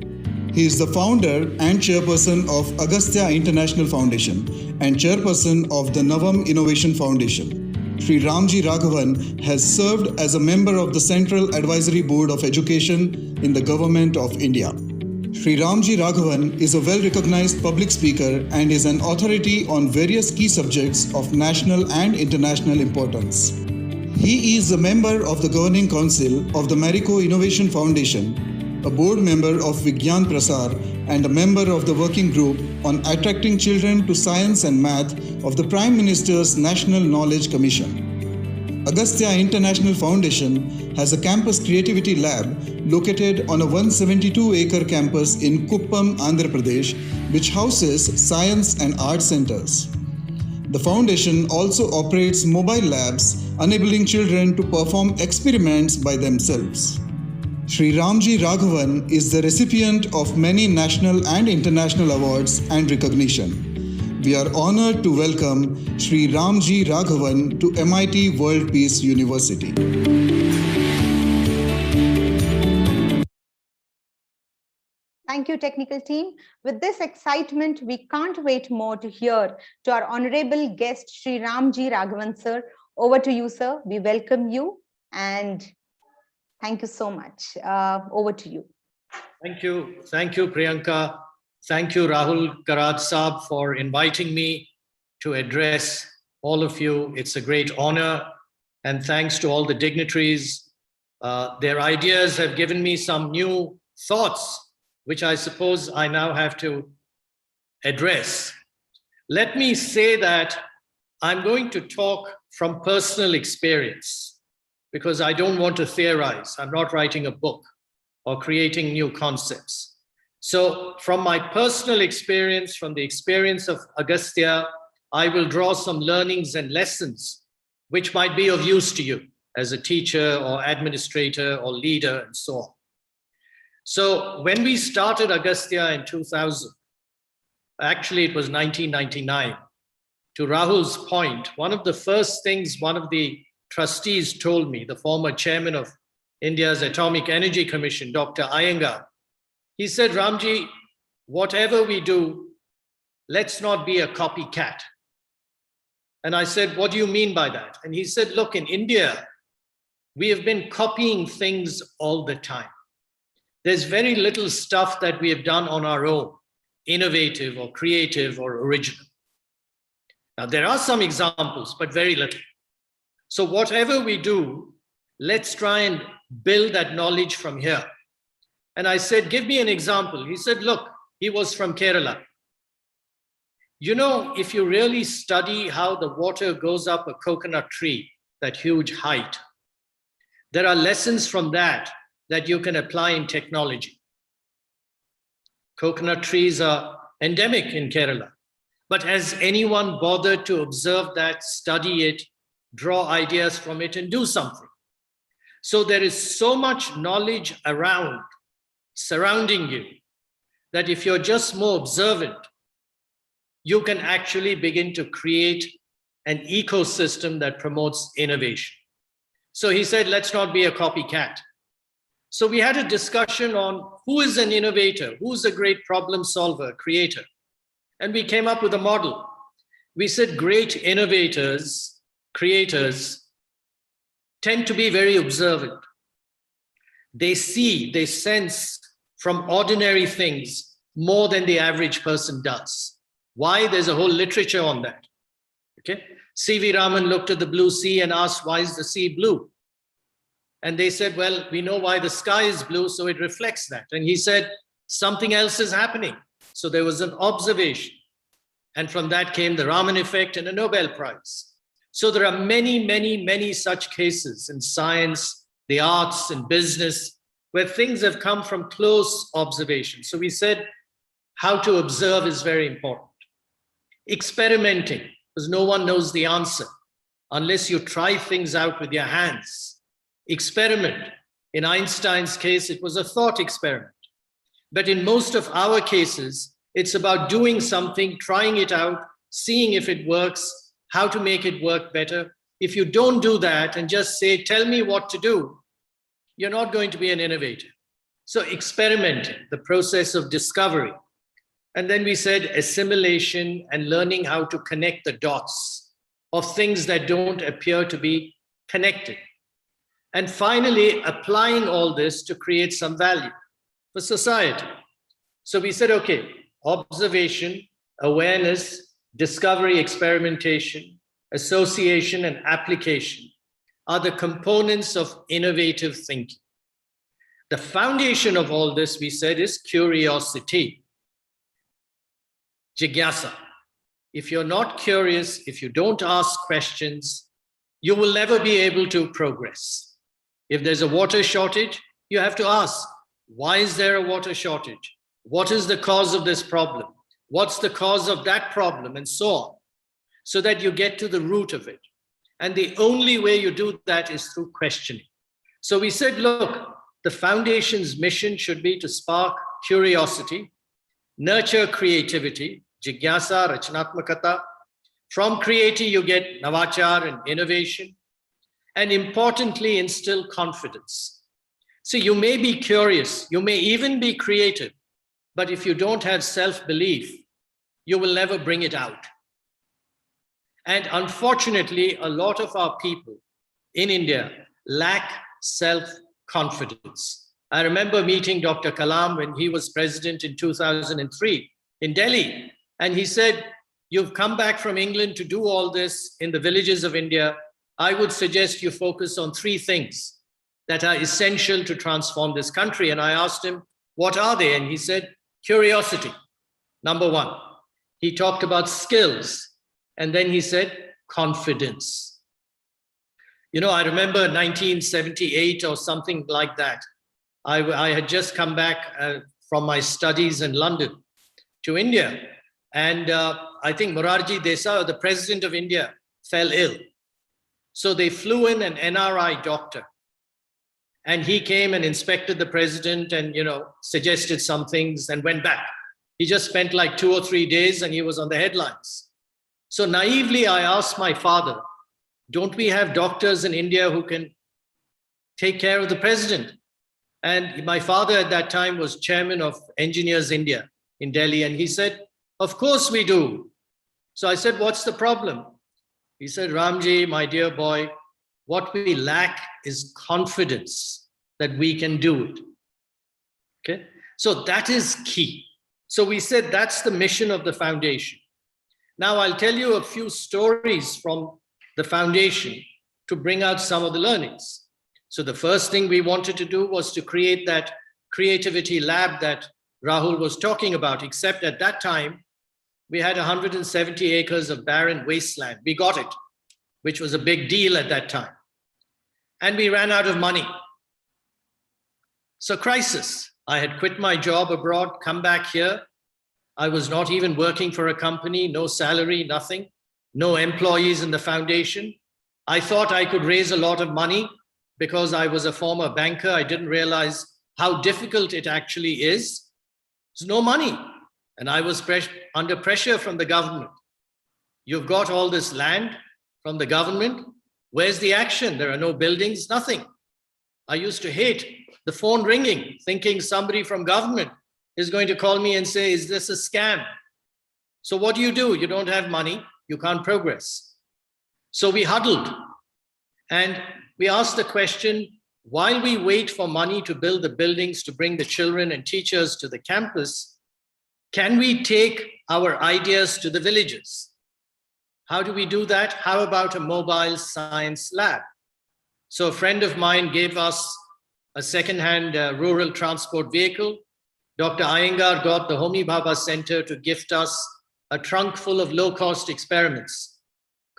He is the founder and chairperson of Agastya International Foundation and chairperson of the Navam Innovation Foundation. Shri Ramji Raghavan has served as a member of the Central Advisory Board of Education in the Government of India. Shri Ramji Raghavan is a well-recognized public speaker and is an authority on various key subjects of national and international importance. He is a member of the Governing Council of the Marico Innovation Foundation, a board member of Vigyan Prasar, and a member of the working group on attracting children to science and math of the Prime Minister's National Knowledge Commission. Agastya International Foundation has a campus creativity lab located on a 172-acre campus in Kuppam, Andhra Pradesh, which houses science and art centers. The foundation also operates mobile labs, enabling children to perform experiments by themselves. Shri Ramji Raghavan is the recipient of many national and international awards and recognition. We are honored to welcome Shri Ramji Raghavan to MIT World Peace University. Thank you, technical team. With this excitement, we can't wait more to hear to our honorable guest, Shri Ramji Raghavan, sir. Over to you, sir. We welcome you and thank you so much. Over to you. Thank you. Thank you, Priyanka. Thank you, Rahul Karad Saab, for inviting me to address all of you. It's a great honor. And thanks to all the dignitaries. Their ideas have given me some new thoughts, which I suppose I now have to address. Let me say that I'm going to talk from personal experience because I don't want to theorize. I'm not writing a book or creating new concepts. So from my personal experience, from the experience of Agastya, I will draw some learnings and lessons which might be of use to you as a teacher or administrator or leader and so on. So when we started Agastya in 2000, actually it was 1999, to Rahul's point, one of the first things one of the trustees told me, the former chairman of India's Atomic Energy Commission, Dr. Iyengar, he said, Ramji, whatever we do, let's not be a copycat. And I said, what do you mean by that? And he said, look, in India, we have been copying things all the time. There's very little stuff that we have done on our own, innovative or creative or original. Now, there are some examples, but very little. So whatever we do, let's try and build that knowledge from here. And I said, give me an example. He said, look, he was from Kerala. You know, if you really study how the water goes up a coconut tree, that huge height, there are lessons from that you can apply in technology. Coconut trees are endemic in Kerala. But has anyone bothered to observe that, study it, draw ideas from it, and do something? So there is so much knowledge around, surrounding you, that if you're just more observant, you can actually begin to create an ecosystem that promotes innovation. So he said, let's not be a copycat. So we had a discussion on who is an innovator, who's a great problem solver, creator. And we came up with a model. We said great innovators creators tend to be very observant. They see, they sense from ordinary things more than the average person does. Why? There's a whole literature on that. Okay. C.V. Raman looked at the blue sea and asked, why is the sea blue? And they said, well, we know why the sky is blue, so it reflects that. And he said, something else is happening. So there was an observation. And from that came the Raman effect and a Nobel Prize. So there are many, many, many such cases in science, the arts, and business, where things have come from close observation. So we said how to observe is very important. Experimenting, because no one knows the answer unless you try things out with your hands. Experiment. In Einstein's case, it was a thought experiment. But in most of our cases, it's about doing something, trying it out, seeing if it works, how to make it work better. If you don't do that and just say, tell me what to do, you're not going to be an innovator. So experimenting, the process of discovery. And then we said assimilation and learning how to connect the dots of things that don't appear to be connected. And finally, applying all this to create some value for society. So we said, okay, observation, awareness, discovery, experimentation, association, and application are the components of innovative thinking. The foundation of all this, we said, is curiosity. Jigyasa. If you're not curious, if you don't ask questions, you will never be able to progress. If there's a water shortage, you have to ask, why is there a water shortage? What is the cause of this problem? What's the cause of that problem? And so on, so that you get to the root of it. And the only way you do that is through questioning. So we said, look, the foundation's mission should be to spark curiosity, nurture creativity, jigyasa, rachanatmakata. From creativity, you get navachar and innovation, and importantly, instill confidence. So you may be curious, you may even be creative, but if you don't have self-belief, you will never bring it out. And unfortunately, a lot of our people in India lack self-confidence. I remember meeting Dr. Kalam when he was president in 2003 in Delhi. And he said, you've come back from England to do all this in the villages of India. I would suggest you focus on 3 things that are essential to transform this country. And I asked him, what are they? And he said, curiosity, number 1. He talked about skills. And then he said, confidence. You know, I remember 1978 or something like that. I had just come back from my studies in London to India. And I think Morarji Desai, the president of India, fell ill. So they flew in an NRI doctor. And he came and inspected the president and, you know, suggested some things and went back. He just spent like 2 or 3 days and he was on the headlines. So naively, I asked my father, don't we have doctors in India who can take care of the president? And my father at that time was chairman of Engineers India in Delhi. And he said, of course we do. So I said, what's the problem? He said, Ramji, my dear boy, what we lack is confidence that we can do it. Okay, so that is key. So we said that's the mission of the foundation. Now I'll tell you a few stories from the foundation to bring out some of the learnings. So the first thing we wanted to do was to create that creativity lab that Rahul was talking about, except at that time, we had 170 acres of barren wasteland. We got it, which was a big deal at that time. And we ran out of money. So crisis. I had quit my job abroad, come back here. I was not even working for a company, no salary, nothing, no employees in the foundation. I thought I could raise a lot of money because I was a former banker. I didn't realize how difficult it actually is. There's no money. And I was under pressure from the government. You've got all this land from the government. Where's the action? There are no buildings, nothing. I used to hate the phone ringing, thinking somebody from government is going to call me and say, is this a scam? So what do? You don't have money, you can't progress. So we huddled and we asked the question, while we wait for money to build the buildings to bring the children and teachers to the campus, can we take our ideas to the villages? How do we do that? How about a mobile science lab? So a friend of mine gave us a second-hand rural transport vehicle. Dr. Iyengar got the Homi Bhabha Center to gift us a trunk full of low-cost experiments,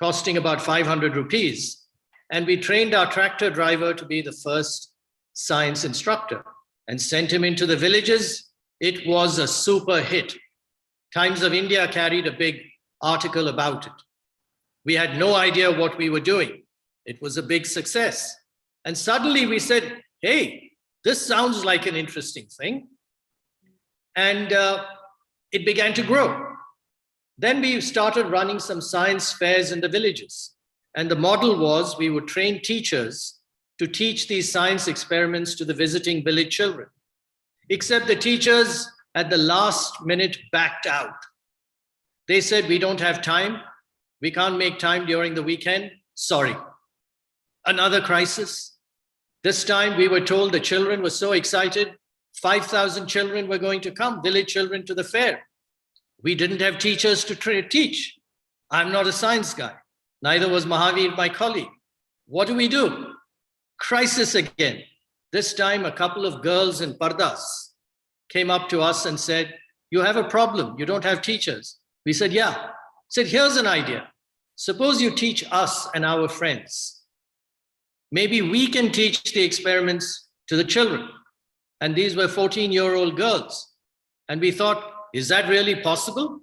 costing about 500 rupees. And we trained our tractor driver to be the first science instructor and sent him into the villages. It was a super hit. Times of India carried a big article about it. We had no idea what we were doing. It was a big success. And suddenly we said, hey, this sounds like an interesting thing. And it began to grow. Then we started running some science fairs in the villages. And the model was we would train teachers to teach these science experiments to the visiting village children. Except the teachers at the last minute backed out. They said, we don't have time. We can't make time during the weekend. Sorry. Another crisis. This time we were told the children were so excited, 5,000 children were going to come, village children, to the fair. We didn't have teachers to teach. I'm not a science guy. Neither was Mahavir, my colleague. What do? Crisis again. This time a couple of girls in pardas came up to us and said, you have a problem. You don't have teachers. We said, yeah. Said, here's an idea. Suppose you teach us and our friends. Maybe we can teach the experiments to the children. And these were 14-year-old girls. And we thought, is that really possible?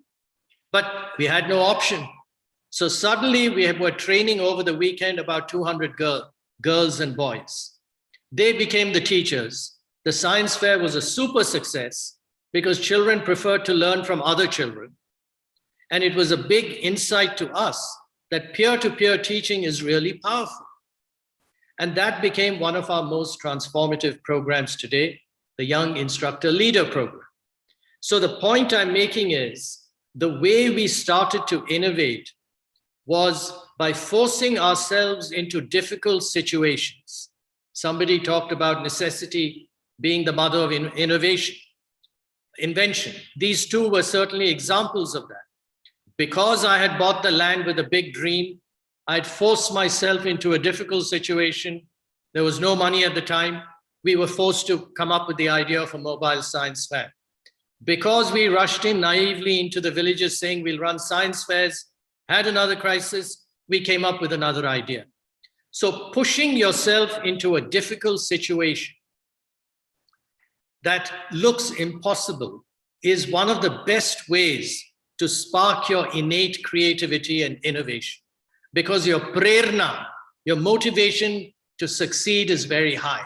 But we had no option. So suddenly we were training over the weekend about 200 girls and boys. They became the teachers. The science fair was a super success because children preferred to learn from other children. And it was a big insight to us that peer-to-peer teaching is really powerful. And that became one of our most transformative programs today, the Young Instructor Leader Program. So the point I'm making is the way we started to innovate was by forcing ourselves into difficult situations. Somebody talked about necessity being the mother of innovation, invention. These two were certainly examples of that. Because I had bought the land with a big dream, I'd forced myself into a difficult situation. There was no money at the time. We were forced to come up with the idea of a mobile science fair. Because we rushed in naively into the villages saying we'll run science fairs, had another crisis, we came up with another idea. So pushing yourself into a difficult situation that looks impossible is one of the best ways to spark your innate creativity and innovation, because your prerna, your motivation to succeed is very high.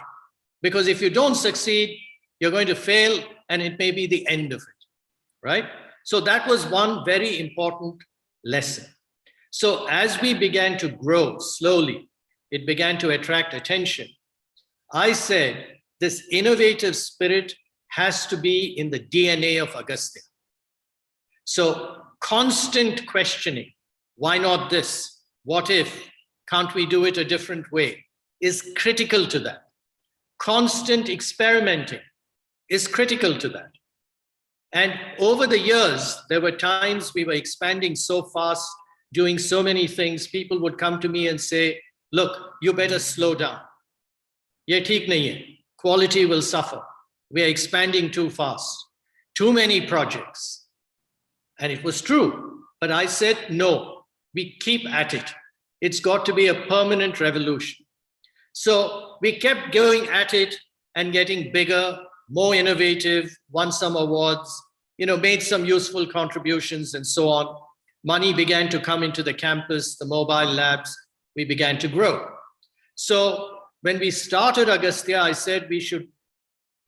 Because if you don't succeed, you're going to fail and it may be the end of it, right? So that was one very important lesson. So as we began to grow slowly, it began to attract attention. I said, this innovative spirit has to be in the DNA of Agastya. So constant questioning, why not this? What if? Can't we do it a different way? Is critical to that. Constant experimenting is critical to that. And over the years, there were times we were expanding so fast, doing so many things, people would come to me and say, look, you better slow down. Ye theek nahi hai. Quality will suffer. We are expanding too fast. Too many projects. And it was true. But I said, no, we keep at it. It's got to be a permanent revolution. So we kept going at it and getting bigger, more innovative, won some awards, made some useful contributions and so on. Money began to come into the campus, the mobile labs, we began to grow. So when we started Agastya, I said we should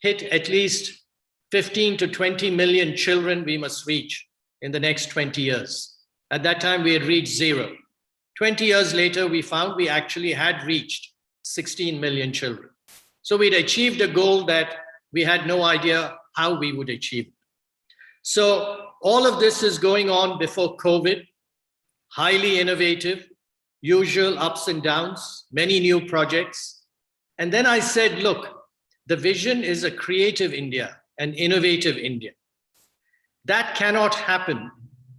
hit at least 15 to 20 million children we must reach in the next 20 years. At that time, we had reached 0. 20 years later, we found we actually had reached 16 million children. So we'd achieved a goal that we had no idea how we would achieve it. So all of this is going on before COVID, highly innovative. usual ups and downs, many new projects. And then I said, look, the vision is a creative India, an innovative India. That cannot happen.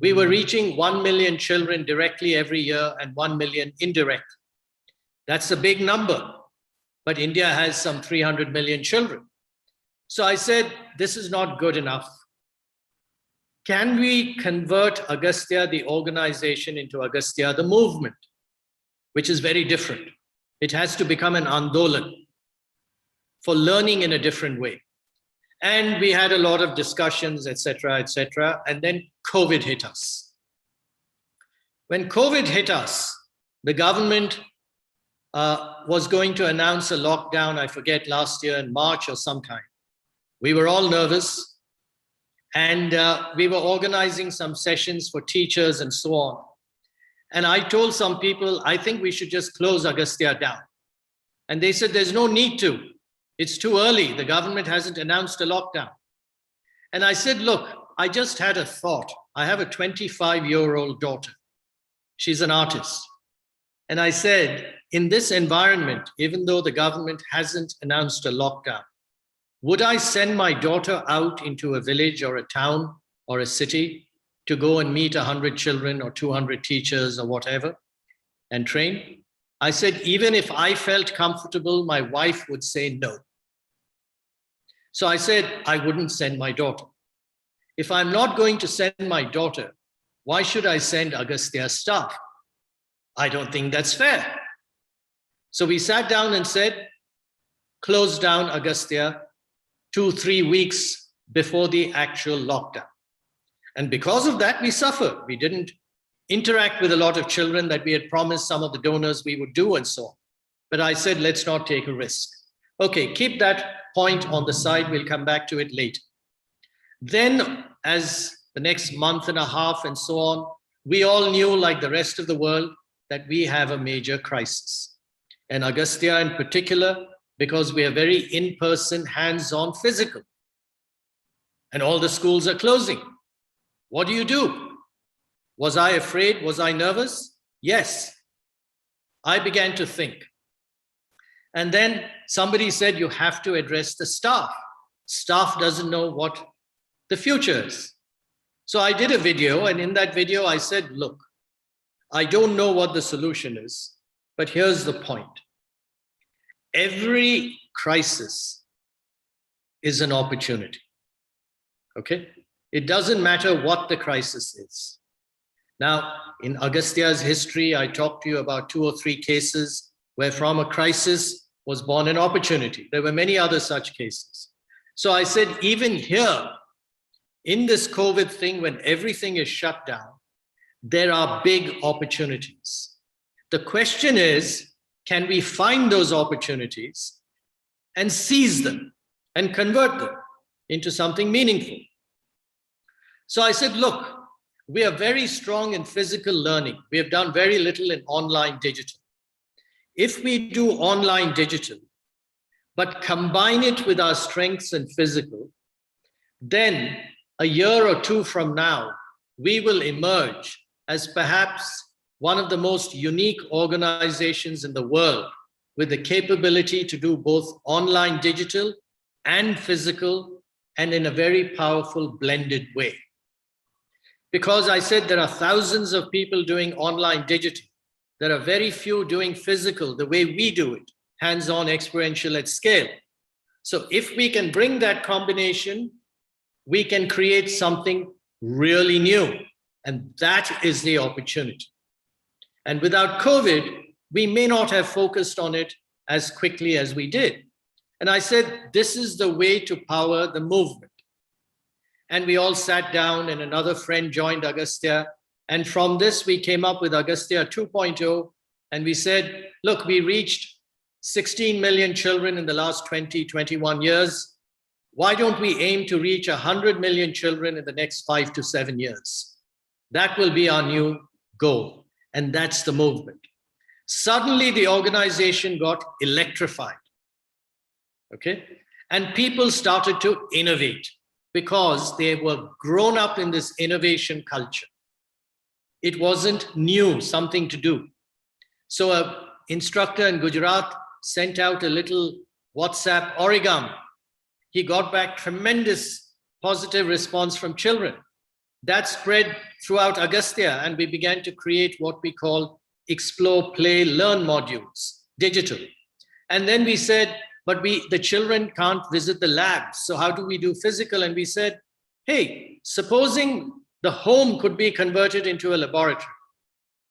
We were reaching 1 million children directly every year and 1 million indirectly. That's a big number, but India has some 300 million children. So I said, this is not good enough. Can we convert Agastya, the organization, into Agastya, the movement, which is very different? It has to become an Andolan for learning in a different way. And we had a lot of discussions, etc., etc. And then COVID hit us. When COVID hit us, the government was going to announce a lockdown, I forget, last year in March or sometime. We were all nervous, and we were organizing some sessions for teachers and so on. And I told some people, I think we should just close Agastya down. And they said, there's no need to. It's too early. The government hasn't announced a lockdown. And I said, look, I just had a thought. I have a 25-year-old daughter. She's an artist. And I said, in this environment, even though the government hasn't announced a lockdown, would I send my daughter out into a village or a town or a city to go and meet 100 children or 200 teachers or whatever and train? I said, even if I felt comfortable, my wife would say no. So I said, I wouldn't send my daughter. If I'm not going to send my daughter, why should I send Agastya staff? I don't think that's fair. So we sat down and said, close down Agastya 2-3 weeks before the actual lockdown. And because of that, we suffered. We didn't interact with a lot of children that we had promised some of the donors we would do and so on. But I said, let's not take a risk. Okay, keep that point on the side. We'll come back to it later. Then, as the next month and a half and so on, we all knew, like the rest of the world, that we have a major crisis. And Agastya in particular, because we are very in-person, hands-on, physical. And all the schools are closing. What do you do? Was I afraid? Was I nervous? Yes. I began to think. And then somebody said, you have to address the staff. Staff doesn't know what the future is. So I did a video, and in that video I said, look, I don't know what the solution is, but here's the point. Every crisis is an opportunity, okay? It doesn't matter what the crisis is. Now, in Agastya's history, I talked to you about 2 or 3 cases where from a crisis was born an opportunity. There were many other such cases. So I said, even here, in this COVID thing, when everything is shut down, there are big opportunities. The question is, can we find those opportunities and seize them and convert them into something meaningful? So I said, look, we are very strong in physical learning. We have done very little in online digital. If we do online digital, but combine it with our strengths in physical, then a year or 2 from now, we will emerge as perhaps one of the most unique organizations in the world with the capability to do both online digital and physical, and in a very powerful blended way. Because I said there are thousands of people doing online digital. There are very few doing physical the way we do it, hands-on, experiential at scale. So if we can bring that combination, we can create something really new. And that is the opportunity. And without COVID, we may not have focused on it as quickly as we did. And I said, this is the way to power the movement. And we all sat down, and another friend joined Agastya. And from this, we came up with Agastya 2.0. And we said, look, we reached 16 million children in the last 21 years. Why don't we aim to reach 100 million children in the next 5 to 7 years? That will be our new goal. And that's the movement. Suddenly, the organization got electrified. Okay? And people started to innovate because they were grown up in this innovation culture. It wasn't new, something to do. So an instructor in Gujarat sent out a little WhatsApp origami. He got back tremendous positive response from children. That spread throughout Agastya, and we began to create what we call Explore, Play, Learn modules, digital. And then we said, but the children can't visit the labs. So how do we do physical? And we said, hey, supposing the home could be converted into a laboratory.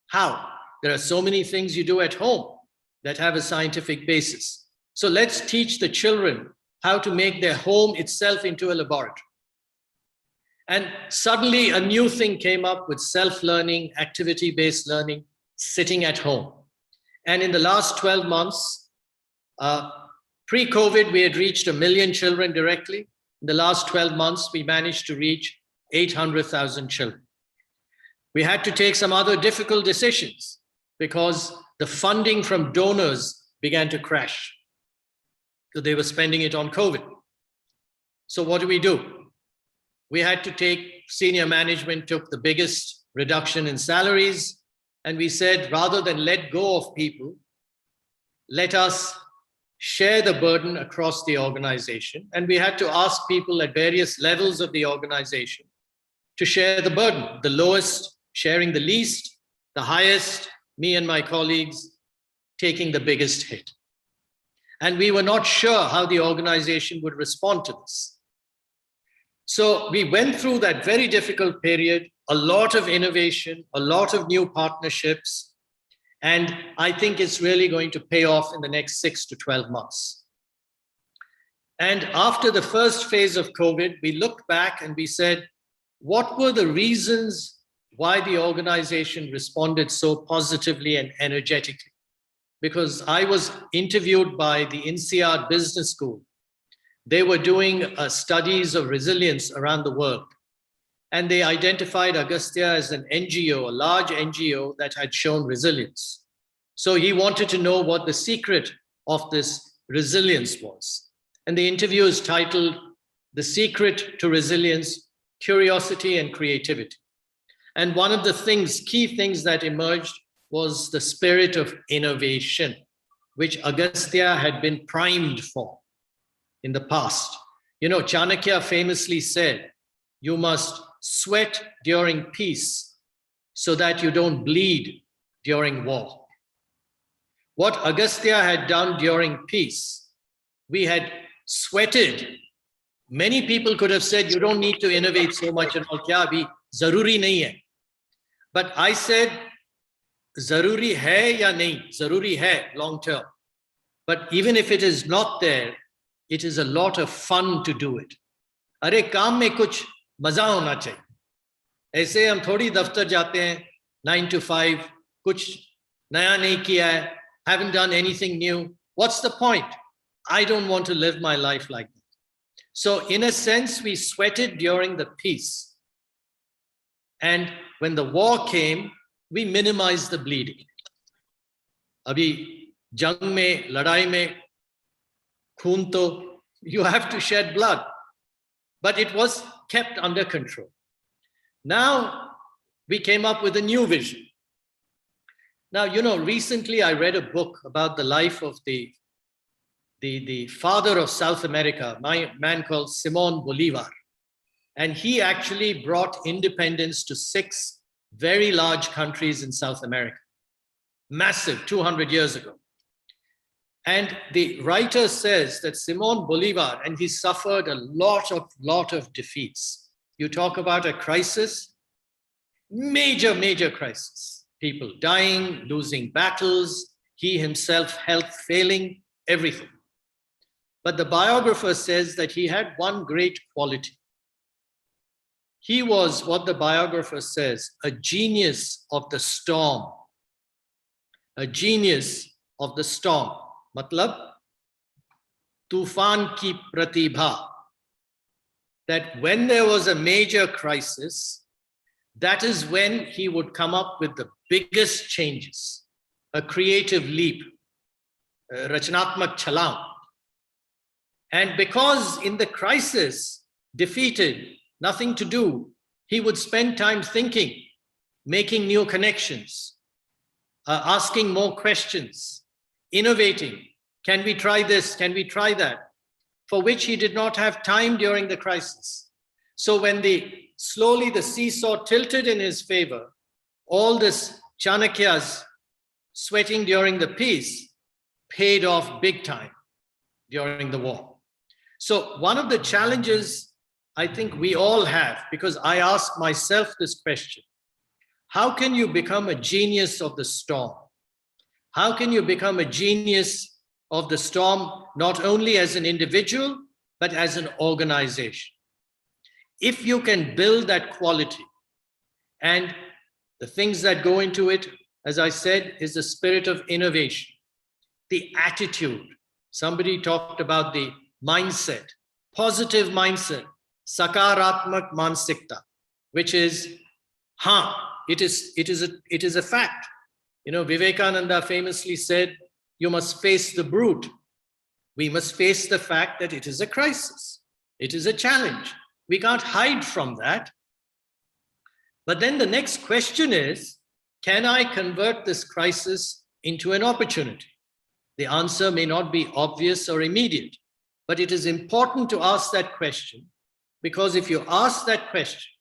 How? There are so many things you do at home that have a scientific basis. So let's teach the children how to make their home itself into a laboratory. And suddenly a new thing came up with self-learning, activity-based learning, sitting at home. And in the last 12 months, pre-COVID, we had reached 1 million children directly. In the last 12 months, we managed to reach 800,000 children. We had to take some other difficult decisions because the funding from donors began to crash. So they were spending it on COVID. So what do? We had to take, senior management took the biggest reduction in salaries. And we said, rather than let go of people, let us share the burden across the organization. And we had to ask people at various levels of the organization to share the burden, the lowest sharing the least, the highest, me and my colleagues taking the biggest hit. And we were not sure how the organization would respond to this. So we went through that very difficult period, a lot of innovation, a lot of new partnerships, and I think it's really going to pay off in the next 6 to 12 months. And after the first phase of COVID, we looked back and we said, what were the reasons why the organization responded so positively and energetically? Because I was interviewed by the INSEAD Business School. They were doing studies of resilience around the world. And they identified Agastya as an NGO, a large NGO that had shown resilience. So he wanted to know what the secret of this resilience was. And the interview is titled, The Secret to Resilience, Curiosity and Creativity. And one of the key things that emerged was the spirit of innovation, which Agastya had been primed for in the past. You know, Chanakya famously said, you must sweat during peace so that you don't bleed during war. What Agastya had done during peace, we had sweated. Many people could have said, you don't need to innovate so much and all, kya abhi zaruri nahi hai. But I said, zaruri hai ya nahi, zaruri hai long term. But even if it is not there, it is a lot of fun to do it. Are kaam mein kuch maza hona chahiye. Aise hum thodi daftar jate hain, 9 to 5, kuch naya nahi kiya hai, haven't done anything new. What's the point? I don't want to live my life like that. So in a sense, we sweated during the peace. And when the war came, we minimized the bleeding. Abhi jang mein, ladai mein, khoon to, you have to shed blood. But it was kept under control. Now we came up with a new vision. Now, you know, recently I read a book about the life of the father of South America, a man called Simón Bolívar. And he actually brought independence to 6 very large countries in South America. Massive, 200 years ago. And the writer says that Simón Bolívar, and he suffered a lot of defeats. You talk about a crisis, major crisis. People dying, losing battles, he himself health failing, everything. But the biographer says that he had one great quality. He was, what the biographer says, a genius of the storm. A genius of the storm. Matlab, tufan ki pratibha. That when there was a major crisis, that is when he would come up with the biggest changes, a creative leap, rachanatmak chalang. And because in the crisis, defeated, nothing to do, he would spend time thinking, making new connections, asking more questions, innovating. Can we try this? Can we try that? For which he did not have time during the crisis. So when slowly the seesaw tilted in his favor, all this Chanakyas sweating during the peace paid off big time during the war. So one of the challenges I think we all have, because I ask myself this question, how can you become a genius of the storm? How can you become a genius of the storm, not only as an individual, but as an organization? If you can build that quality, and the things that go into it, as I said, is the spirit of innovation, the attitude. Somebody talked about the mindset, positive mindset, sakaratmak mansikta, which is, it is a fact. You know, Vivekananda famously said, you must face the brute. We must face the fact that it is a crisis. It is a challenge. We can't hide from that. But then the next question is, can I convert this crisis into an opportunity? The answer may not be obvious or immediate, but it is important to ask that question, because if you ask that question,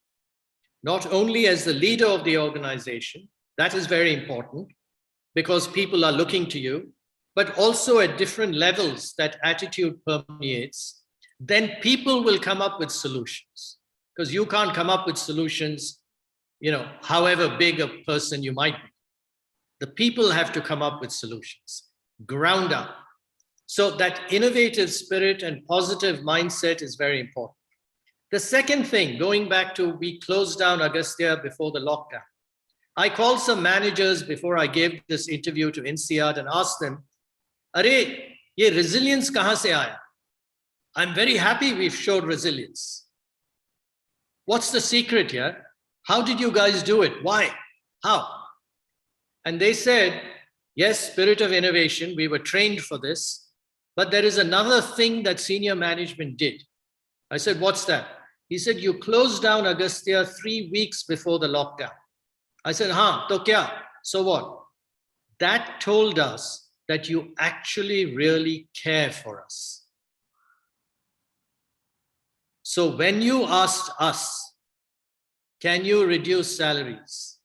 not only as the leader of the organization, that is very important, because people are looking to you, but also at different levels that attitude permeates, then people will come up with solutions. Because you can't come up with solutions, you know, however big a person you might be. The people have to come up with solutions, ground up. So that innovative spirit and positive mindset is very important. The second thing, going back to, we closed down Agastya before the lockdown. I called some managers before I gave this interview to INSEAD and asked them, "Are, ye resilience kahan se aaya?" I'm very happy we've showed resilience. What's the secret here? How did you guys do it? Why? How? And they said, yes, spirit of innovation, we were trained for this, but there is another thing that senior management did. I said, what's that? He said, you closed down Agastya 3 weeks before the lockdown. I said, to kya? So what? That told us that you actually really care for us. So when you asked us, can you reduce salaries?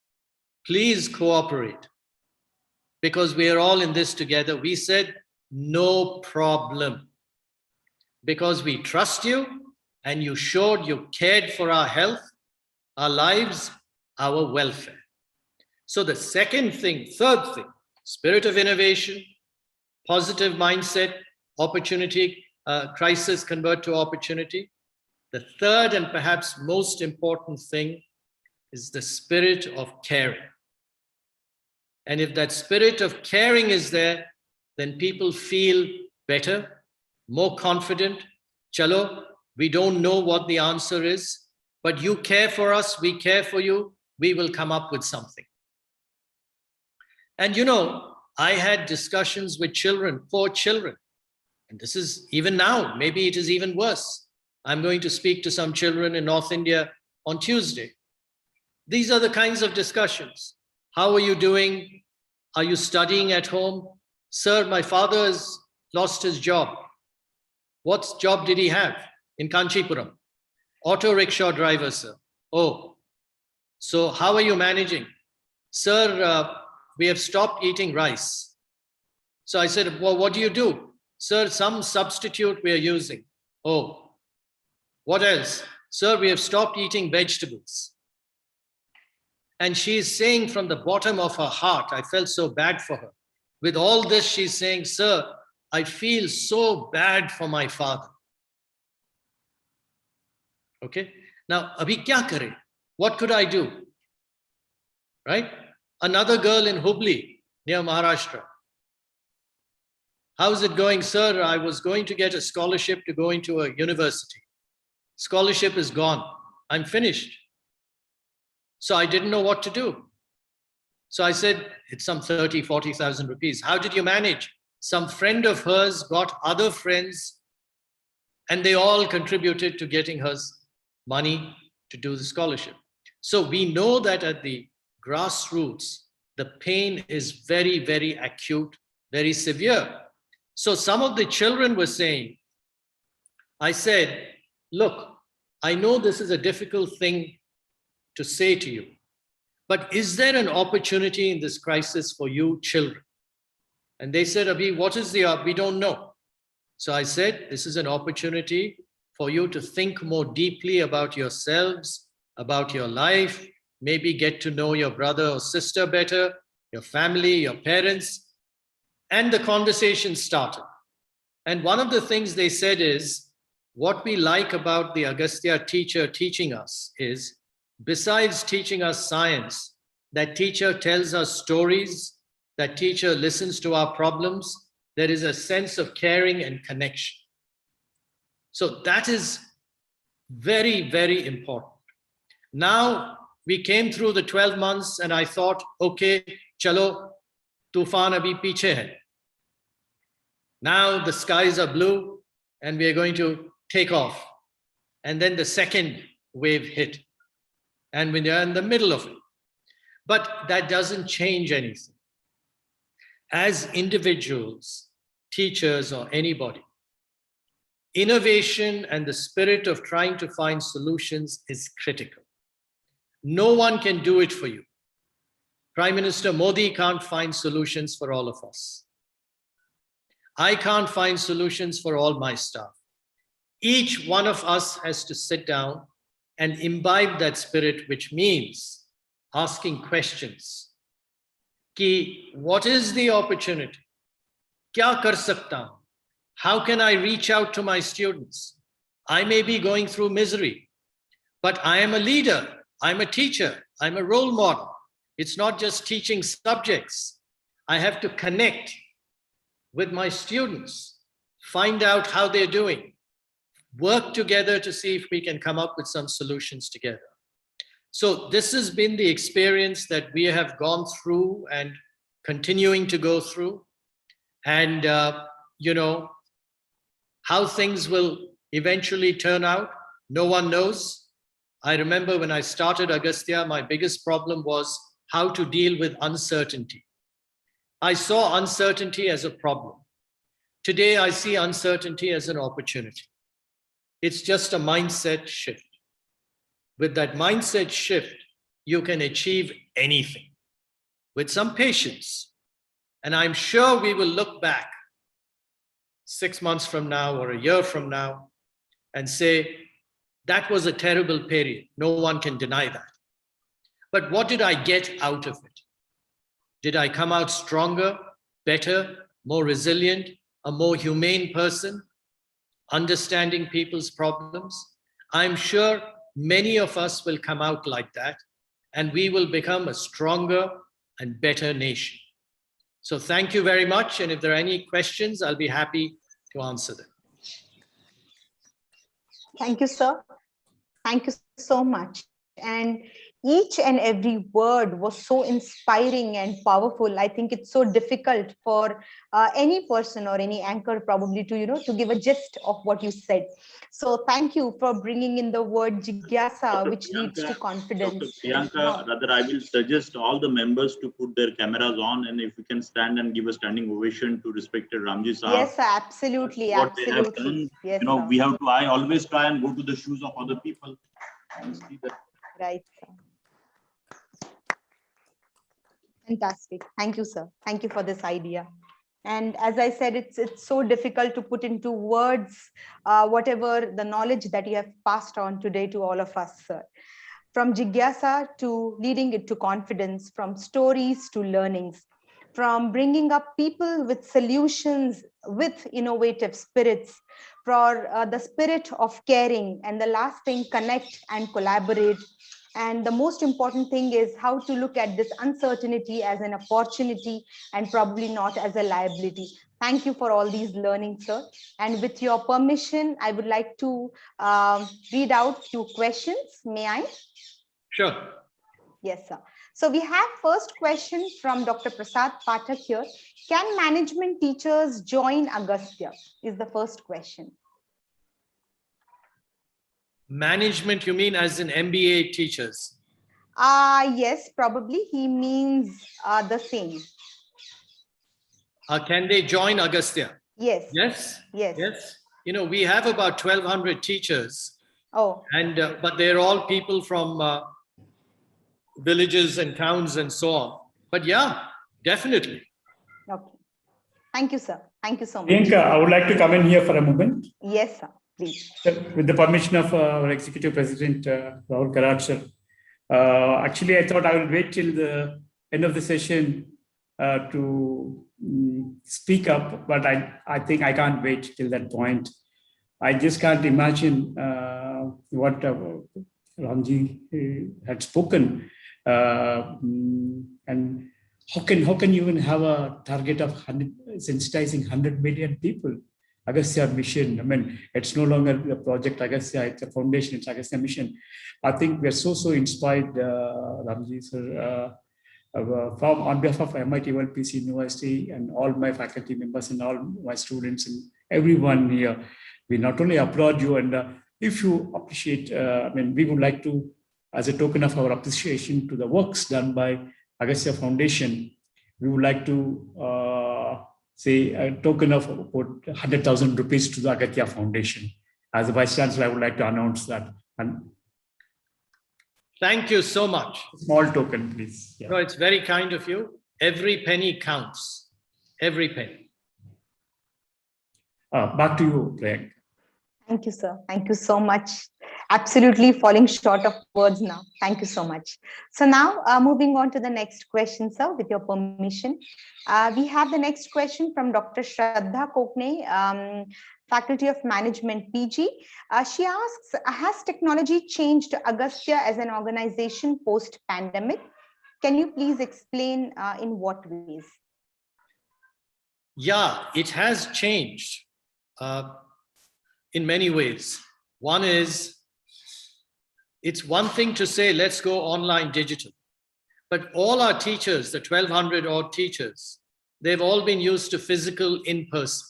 Please cooperate, because we are all in this together. We said, no problem, because we trust you and you showed you cared for our health, our lives, our welfare. So the second thing, third thing, spirit of innovation, positive mindset, opportunity, crisis convert to opportunity. The third and perhaps most important thing is the spirit of caring. And if that spirit of caring is there, then people feel better, more confident. Chalo, we don't know what the answer is, but you care for us, we care for you, we will come up with something. And you know, I had discussions with children, poor children, and this is even now, maybe it is even worse. I'm going to speak to some children in North India on Tuesday. These are the kinds of discussions. How are you doing? Are you studying at home? Sir, my father has lost his job. What job did he have? In Kanchipuram. Auto rickshaw driver, sir. Oh, so how are you managing? Sir, we have stopped eating rice. So I said, well, what do you do? Sir, some substitute we are using. Oh, what else? Sir, we have stopped eating vegetables. And she's saying from the bottom of her heart, I felt so bad for her. With all this, she's saying, sir, I feel so bad for my father. Okay. Now, abhi kya kare? What could I do? Right? Another girl in Hubli, near Maharashtra. How's it going, sir? I was going to get a scholarship to go into a university. Scholarship is gone. I'm finished. So I didn't know what to do. So I said, it's some 30, 40,000 rupees. How did you manage? Some friend of hers got other friends and they all contributed to getting her money to do the scholarship. So we know that at the grassroots, the pain is very, very acute, very severe. So some of the children were saying, I said, look, I know this is a difficult thing to say to you, but is there an opportunity in this crisis for you children? And they said, Abhi, what is we don't know. So I said, this is an opportunity for you to think more deeply about yourselves, about your life, maybe get to know your brother or sister better, your family, your parents. And the conversation started. And one of the things they said is, what we like about the Agastya teacher teaching us is, besides teaching us science, that teacher tells us stories, that teacher listens to our problems, there is a sense of caring and connection. So that is very, very important. Now we came through the 12 months and I thought, okay, chalo, tufan abhi piche hai. Now the skies are blue and we are going to take off. And then the second wave hit and we are in the middle of it. But that doesn't change anything. As individuals, teachers, or anybody, innovation and the spirit of trying to find solutions is critical. No one can do it for you. Prime Minister Modi can't find solutions for all of us. I can't find solutions for all my staff. Each one of us has to sit down and imbibe that spirit, which means asking questions. Ki, what is the opportunity? Kya kar sakta hu? How can I reach out to my students? I may be going through misery, but I am a leader. I'm a teacher. I'm a role model. It's not just teaching subjects. I have to connect with my students, find out how they're doing, work together to see if we can come up with some solutions together. So this has been the experience that we have gone through and continuing to go through. And, you know, how things will eventually turn out, no one knows. I remember when I started Agastya, my biggest problem was how to deal with uncertainty. I saw uncertainty as a problem. Today, I see uncertainty as an opportunity. It's just a mindset shift. With that mindset shift, you can achieve anything with some patience. And I'm sure we will look back 6 months from now or a year from now and say, that was a terrible period. No one can deny that. But what did I get out of it? Did I come out stronger, better, more resilient, a more humane person, understanding people's problems? I'm sure many of us will come out like that, and we will become a stronger and better nation. So thank you very much. And if there are any questions, I'll be happy to answer them. Thank you, sir. Thank you so much. And each and every word was so inspiring and powerful. I think it's so difficult for any person or any anchor probably to, to give a gist of what you said. So thank you for bringing in the word jigyasa, which leads to confidence. Dr. Priyanka, rather, I will suggest all the members to put their cameras on, and if we can stand and give a standing ovation to respected Ramji Saab. Yes, sir, absolutely. What they have done, yes, you know, sir. we have to, I always try and go to the shoes of other people. Right. Fantastic. Thank you, sir. Thank you for this idea. And as I said, it's so difficult to put into words whatever the knowledge that you have passed on today to all of us, sir. From jigyasa to leading it to confidence, from stories to learnings, from bringing up people with solutions, with innovative spirits, for the spirit of caring, and the last thing, connect and collaborate. And the most important thing is how to look at this uncertainty as an opportunity and probably not as a liability. Thank you for all these learnings, sir. And with your permission, I would like to read out a few questions. May I? Sure. Yes, sir. So we have first question from Dr. Prasad Pathak here. Can management teachers join Agastya? Is the first question. Management, you mean as in MBA teachers? Yes, probably he means the same. Can they join Agastya? Yes. Yes. Yes. Yes. You know, we have about 1,200 teachers. Oh. And but they're all people from villages and towns and so on. But yeah, definitely. Okay. Thank you, sir. Thank you so much. Priyanka, I would like to come in here for a moment. Yes, sir. Please. With the permission of our Executive President, Rahul Karad, sir. Actually, I thought I will wait till the end of the session to speak up, but I think I can't wait till that point. I just can't imagine what Ramji had spoken. And how can you even have a target of sensitizing 100 million people? Agastya mission, I mean, it's no longer a project Agastya, it's a foundation, it's Agastya mission. I think we're so inspired, Ramji sir, from on behalf of MIT World Peace University and all my faculty members and all my students and everyone here. We not only applaud you, and if you appreciate, I mean, we would like to, as a token of our appreciation to the works done by Agastya Foundation, we would like to say a token of about 100,000 rupees to the Agastya Foundation. As a Vice Chancellor, I would like to announce that. And thank you so much. Small token, please. Yeah. No, it's very kind of you. Every penny counts. Every penny. Back to you, Priyanka. Thank you, sir. Thank you so much. Absolutely falling short of words now. Thank you so much. So now moving on to the next question, sir, with your permission. We have the next question from Dr. Shraddha Kokne, Faculty of Management, PG. She asks, has technology changed Agastya as an organization post-pandemic? Can you please explain in what ways? Yeah, it has changed in many ways. One is, it's one thing to say, let's go online digital. But all our teachers, the 1,200 odd teachers, they've all been used to physical in-person.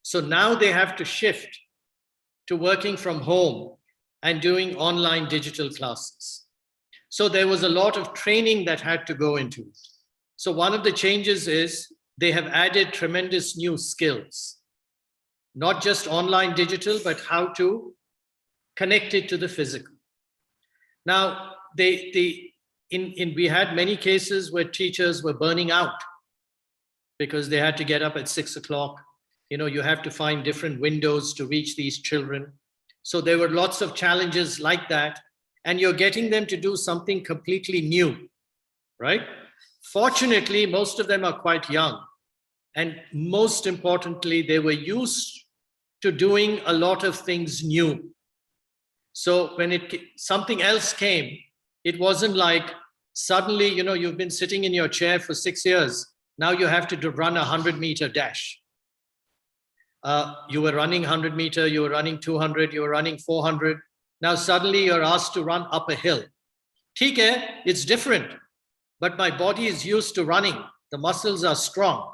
So now they have to shift to working from home and doing online digital classes. So there was a lot of training that had to go into it. So one of the changes is they have added tremendous new skills, not just online digital, but how to connect it to the physical. Now, we had many cases where teachers were burning out because they had to get up at 6 o'clock. You know, you have to find different windows to reach these children. So there were lots of challenges like that. And you're getting them to do something completely new, right? Fortunately, most of them are quite young. And most importantly, they were used to doing a lot of things new. So when something else came, it wasn't like suddenly, you know, you've been sitting in your chair for 6 years. Now you have to run a 100-meter dash. You were running 100 meter, you were running 200, you were running 400. Now suddenly you're asked to run up a hill. Theek hai, it's different, but my body is used to running. The muscles are strong,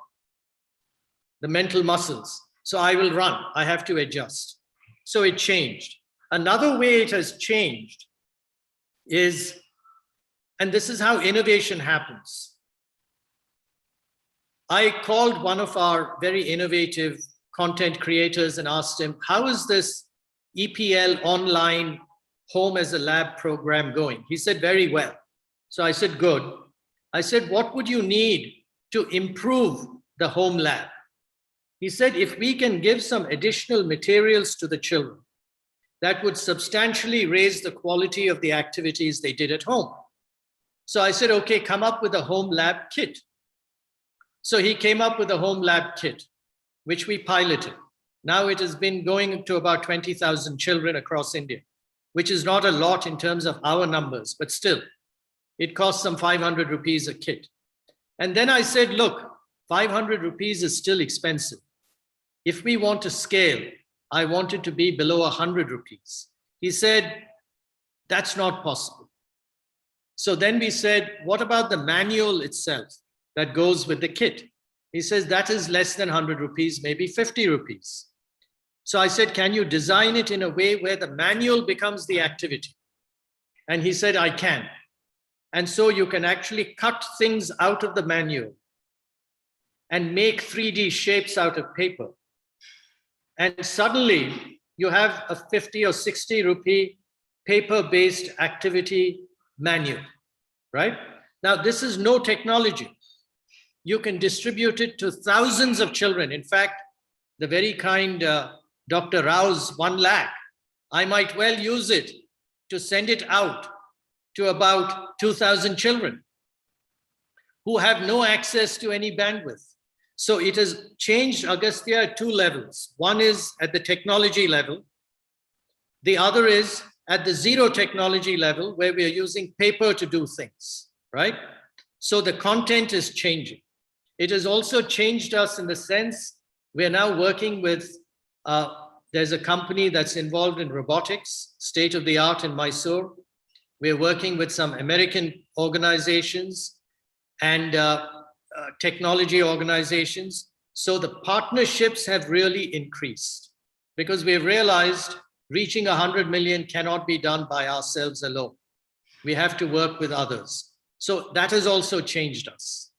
the mental muscles. So I will run, I have to adjust. So it changed. Another way it has changed is, and this is how innovation happens. I called one of our very innovative content creators and asked him, how is this EPL online home as a lab program going? He said, very well. So I said, good. I said, what would you need to improve the home lab? He said, if we can give some additional materials to the children, that would substantially raise the quality of the activities they did at home. So I said, okay, come up with a home lab kit. So he came up with a home lab kit, which we piloted. Now it has been going to about 20,000 children across India, which is not a lot in terms of our numbers, but still, it costs some 500 rupees a kit. And then I said, look, 500 rupees is still expensive. If we want to scale, I want it to be below 100 rupees. He said, that's not possible. So then we said, what about the manual itself that goes with the kit? He says, that is less than 100 rupees, maybe 50 rupees. So I said, can you design it in a way where the manual becomes the activity? And he said, I can. And so you can actually cut things out of the manual and make 3D shapes out of paper. And suddenly you have a 50 or 60 rupee paper-based activity manual, right? Now, this is no technology. You can distribute it to thousands of children. In fact, the very kind Dr. Rao's 1 lakh, I might well use it to send it out to about 2,000 children who have no access to any bandwidth. So it has changed Agastya at 2 levels. One is at the technology level. The other is at the zero technology level, where we are using paper to do things, right? So the content is changing. It has also changed us in the sense we are now working with, there's a company that's involved in robotics, state of the art in Mysore. We're working with some American organizations and technology organizations. So the partnerships have really increased because we've realized reaching 100 million cannot be done by ourselves alone. We have to work with others. So that has also changed us.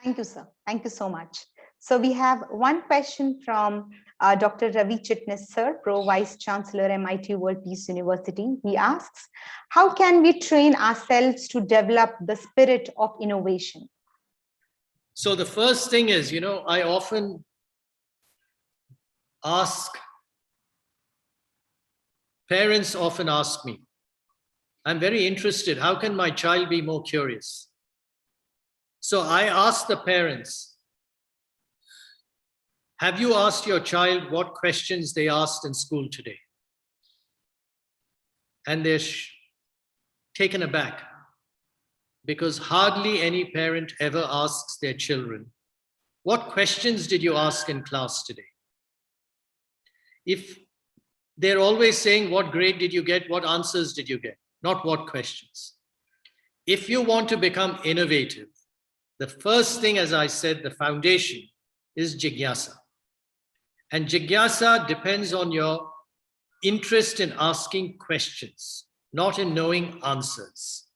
Thank you, sir. Thank you so much. So we have one question from Dr. Ravi Chitnis, sir, Pro Vice Chancellor, MIT World Peace University. He asks, how can we train ourselves to develop the spirit of innovation? So the first thing is, I often ask, parents often ask me, I'm very interested, how can my child be more curious? So I ask the parents, have you asked your child what questions they asked in school today? And they're taken aback because hardly any parent ever asks their children, what questions did you ask in class today? If they're always saying, what grade did you get? What answers did you get? Not what questions. If you want to become innovative, the first thing, as I said, the foundation is jigyasa. And jigyasa depends on your interest in asking questions, not in knowing answers,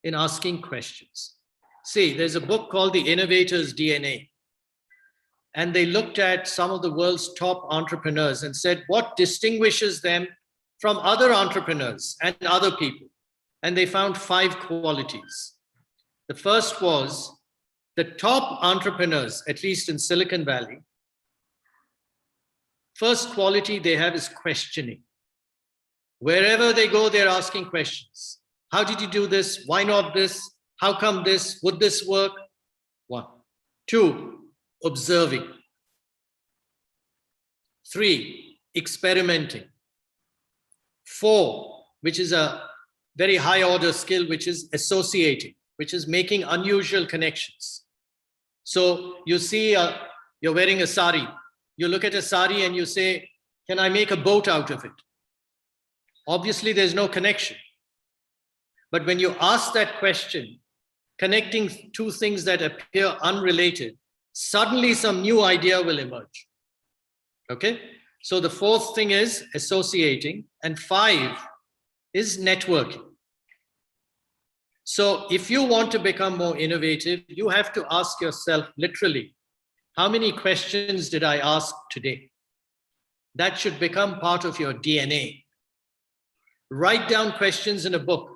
in asking questions. See, there's a book called The Innovator's DNA. And they looked at some of the world's top entrepreneurs and said, what distinguishes them from other entrepreneurs and other people? And they found 5 qualities. The first was the top entrepreneurs, at least in Silicon Valley, first quality they have is questioning. Wherever they go, they're asking questions. How did you do this? Why not this? How come this? Would this work? 1. 2, observing. 3, experimenting. 4, which is a very high order skill, which is associating, which is making unusual connections. So you see, you're wearing a sari. You look at a sari and you say, can I make a boat out of it? Obviously, there's no connection. But when you ask that question, connecting 2 things that appear unrelated, suddenly some new idea will emerge. Okay? So the 4th thing is associating, and 5 is networking. So if you want to become more innovative, you have to ask yourself literally, how many questions did I ask today? That should become part of your DNA. Write down questions in a book.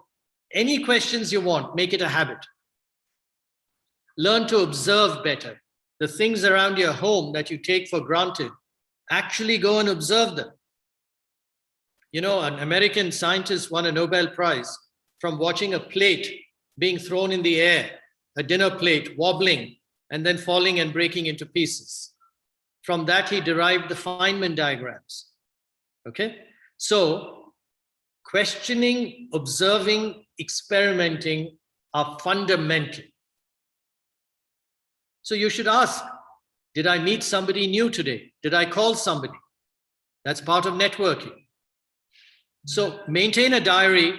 Any questions you want, make it a habit. Learn to observe better. The things around your home that you take for granted, actually go and observe them. An American scientist won a Nobel Prize from watching a plate being thrown in the air, a dinner plate wobbling and then falling and breaking into pieces. From that, he derived the Feynman diagrams. Okay? So questioning, observing, experimenting are fundamental. So you should ask, did I meet somebody new today? Did I call somebody? That's part of networking. So maintain a diary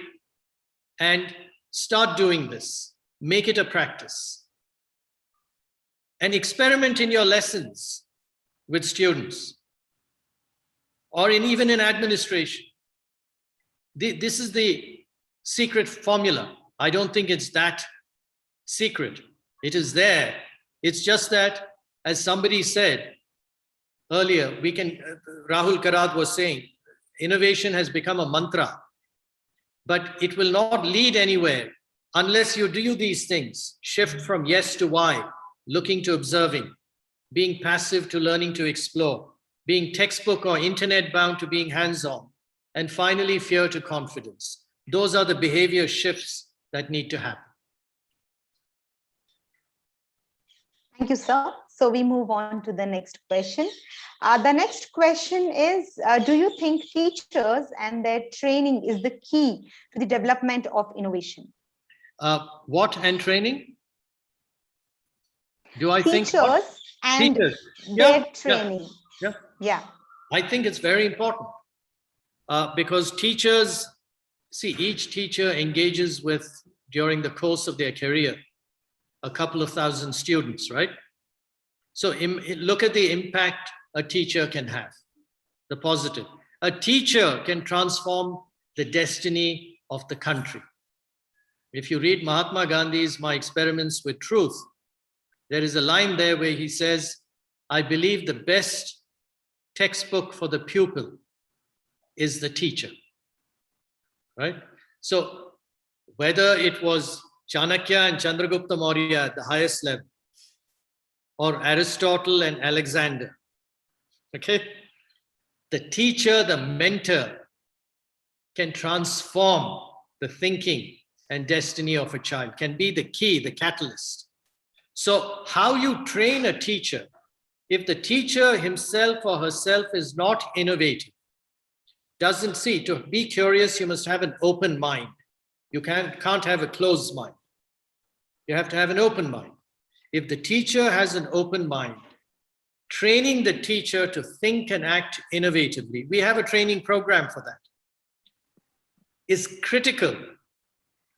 and start doing this. Make it a practice. And experiment in your lessons with students or even in administration. This is the secret formula. I don't think it's that secret. It is there. It's just that, as somebody said earlier, Rahul Karad was saying, innovation has become a mantra, but it will not lead anywhere unless you do these things. Shift from yes to why, looking to observing, being passive to learning to explore, being textbook or internet bound to being hands-on, and finally fear to confidence. Those are the behavior shifts that need to happen. Thank you, sir. So we move on to the next question. The next question is, do you think teachers and their training is the key to the development of innovation? What and training? Do I think teachers and teachers. their training? Yeah. I think it's very important because teachers, see, each teacher engages with, during the course of their career, a couple of thousand students, right? So look at the impact a teacher can have, the positive. A teacher can transform the destiny of the country. If you read Mahatma Gandhi's My Experiments with Truth, there is a line there where he says, I believe the best textbook for the pupil is the teacher, right? So whether it was Chanakya and Chandragupta Maurya at the highest level, or Aristotle and Alexander, okay? The teacher, the mentor, can transform the thinking and destiny of a child, can be the key, the catalyst. So how you train a teacher, if the teacher himself or herself is not innovative, doesn't see, to be curious, you must have an open mind. You can't have a closed mind. You have to have an open mind. If the teacher has an open mind, training the teacher to think and act innovatively, we have a training program for that, is critical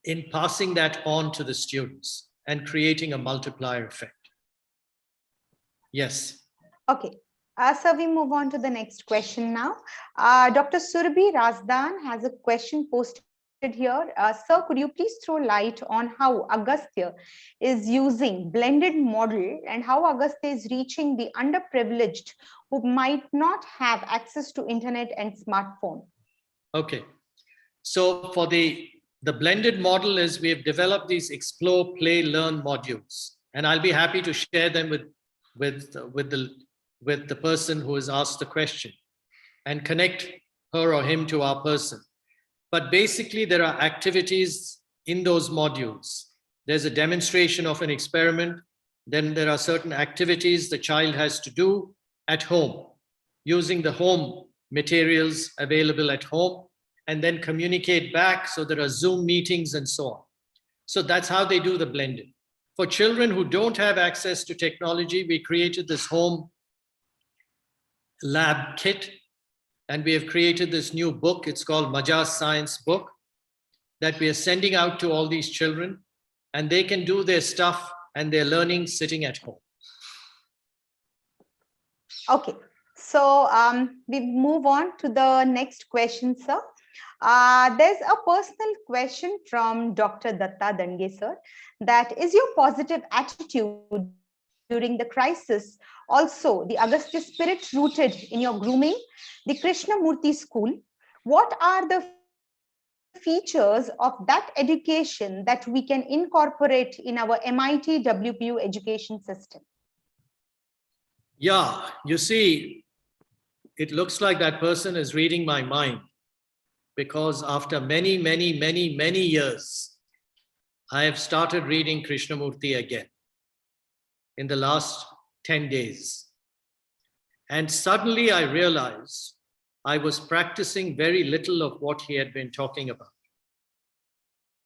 in passing that on to the students and creating a multiplier effect. Yes. Okay. So we move on to the next question now. Dr. Surbhi Razdan has a question posted here. Sir, could you please throw light on how Agastya is using blended model and how Agastya is reaching the underprivileged who might not have access to internet and smartphone? Okay. So for the blended model is we have developed these explore, play, learn modules, and I'll be happy to share them with the person who has asked the question and connect her or him to our person. But basically there are activities in those modules. There's a demonstration of an experiment. Then there are certain activities the child has to do at home, using the home materials available at home, and then communicate back. So there are Zoom meetings and so on. So that's how they do the blended. For children who don't have access to technology, we created this home lab kit, and we have created this new book. It's called Majaz Science Book that we are sending out to all these children, and they can do their stuff and their learning sitting at home. Okay, so we move on to the next question, sir. There's a personal question from Dr. Datta Dange, sir, that is your positive attitude during the crisis also the Agastya spirit rooted in your grooming, the Krishnamurti school? What are the features of that education that we can incorporate in our MIT WPU education system? Yeah, you see, it looks like that person is reading my mind, because after many years, I have started reading Krishnamurti again in the last 10 days. And suddenly I realized I was practicing very little of what he had been talking about.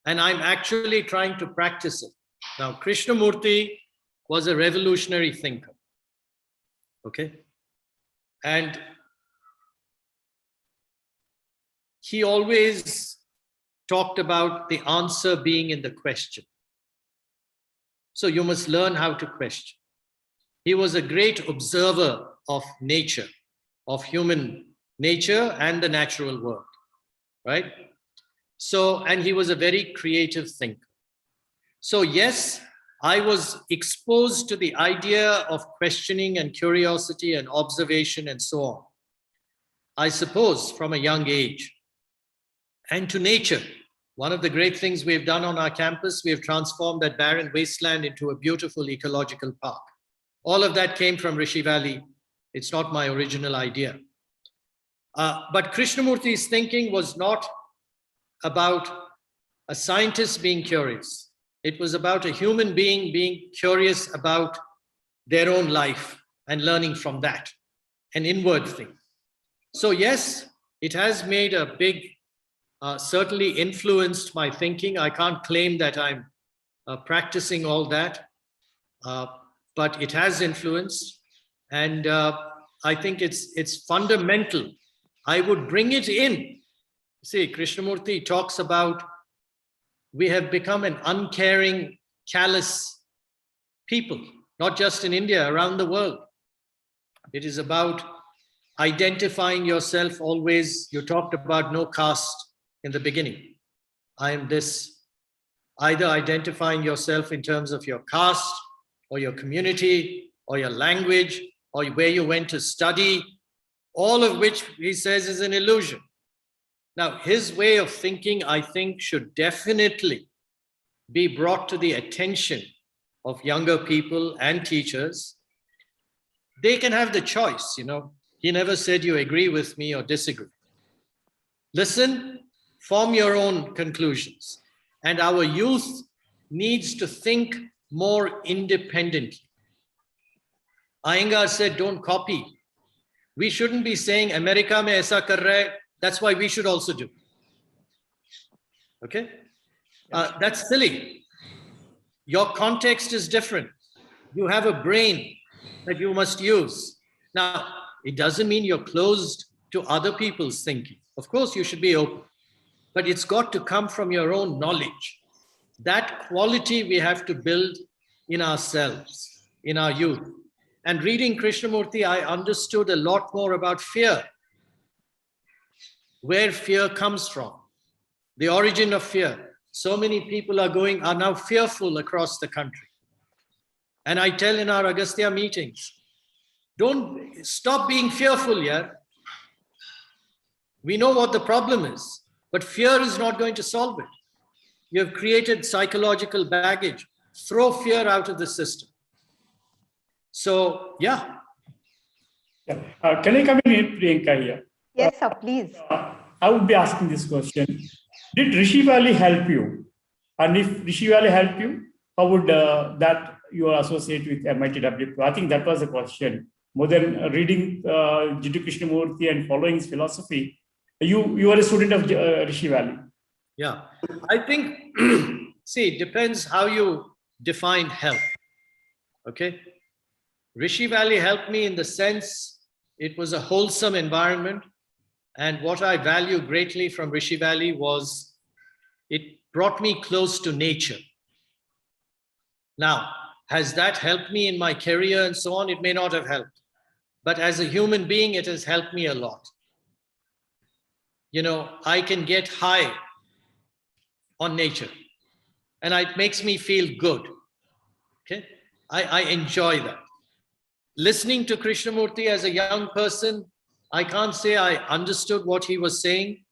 And I'm actually trying to practice it. Now, Krishnamurti was a revolutionary thinker, okay? And he always talked about the answer being in the question. So you must learn how to question. He was a great observer of nature, of human nature and the natural world, right? So, and he was a very creative thinker. So yes, I was exposed to the idea of questioning and curiosity and observation and so on, I suppose, from a young age. And to nature. One of the great things we've done on our campus, we have transformed that barren wasteland into a beautiful ecological park. All of that came from Rishi Valley. It's not my original idea. But Krishnamurti's thinking was not about a scientist being curious. It was about a human being being curious about their own life and learning from that, an inward thing. So yes, it has made a big, certainly influenced my thinking. I can't claim that I'm practicing all that, but it has influenced. And I think it's fundamental. I would bring it in. See, Krishnamurti talks about we have become an uncaring, callous people, not just in India, around the world. It is about identifying yourself always. You talked about no caste in the beginning. I am this. Either identifying yourself in terms of your caste or your community or your language or where you went to study, all of which he says is an illusion. Now, his way of thinking, I think, should definitely be brought to the attention of younger people and teachers. They can have the choice, you know. He never said you agree with me or disagree. Listen, form your own conclusions. And our youth needs to think more independently. Iyengar said, don't copy. We shouldn't be saying, America mein aisa kar raha hai, that's why we should also do. Okay? That's silly. Your context is different. You have a brain that you must use. Now, it doesn't mean you're closed to other people's thinking. Of course, you should be open. But it's got to come from your own knowledge. That quality we have to build in ourselves, in our youth. And reading Krishnamurti, I understood a lot more about fear. Where fear comes from, the origin of fear. So many people are now fearful across the country. And I tell in our Agastya meetings, don't stop being fearful, yeah. We know what the problem is, but fear is not going to solve it. You have created psychological baggage. Throw fear out of the system. So, yeah. Can I come in here, Priyanka, here? Yes, sir, please. I would be asking this question. Did Rishi Valley help you? And if Rishi Valley helped you, how would that you associate with MITW? I think that was the question. More than reading Jiddu Krishnamurti and following his philosophy, you are a student of Rishi Valley. Yeah, I think, see, it depends how you define help. Okay. Rishi Valley helped me in the sense it was a wholesome environment. And what I value greatly from Rishi Valley was it brought me close to nature. Now, has that helped me in my career and so on? It may not have helped. But as a human being, it has helped me a lot. You know, I can get high on nature and it makes me feel good. Okay, I enjoy that. Listening to Krishnamurti as a young person, I can't say I understood what he was saying,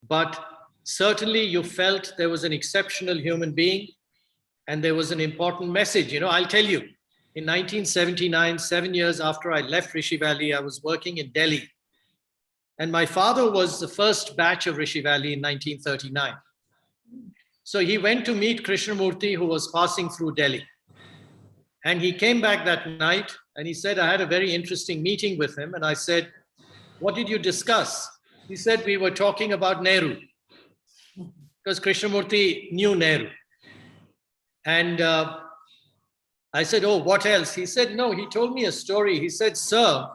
but certainly you felt there was an exceptional human being and there was an important message. You know, I'll tell you, in 1979, 7 years after I left Rishi Valley, I was working in Delhi. And my father was the first batch of Rishi Valley in 1939. So he went to meet Krishnamurti, who was passing through Delhi. And he came back that night and he said, I had a very interesting meeting with him. And I said, what did you discuss? He said, we were talking about Nehru, because Krishnamurti knew Nehru. And I said, oh, what else? He said, no, he told me a story. He said, sir,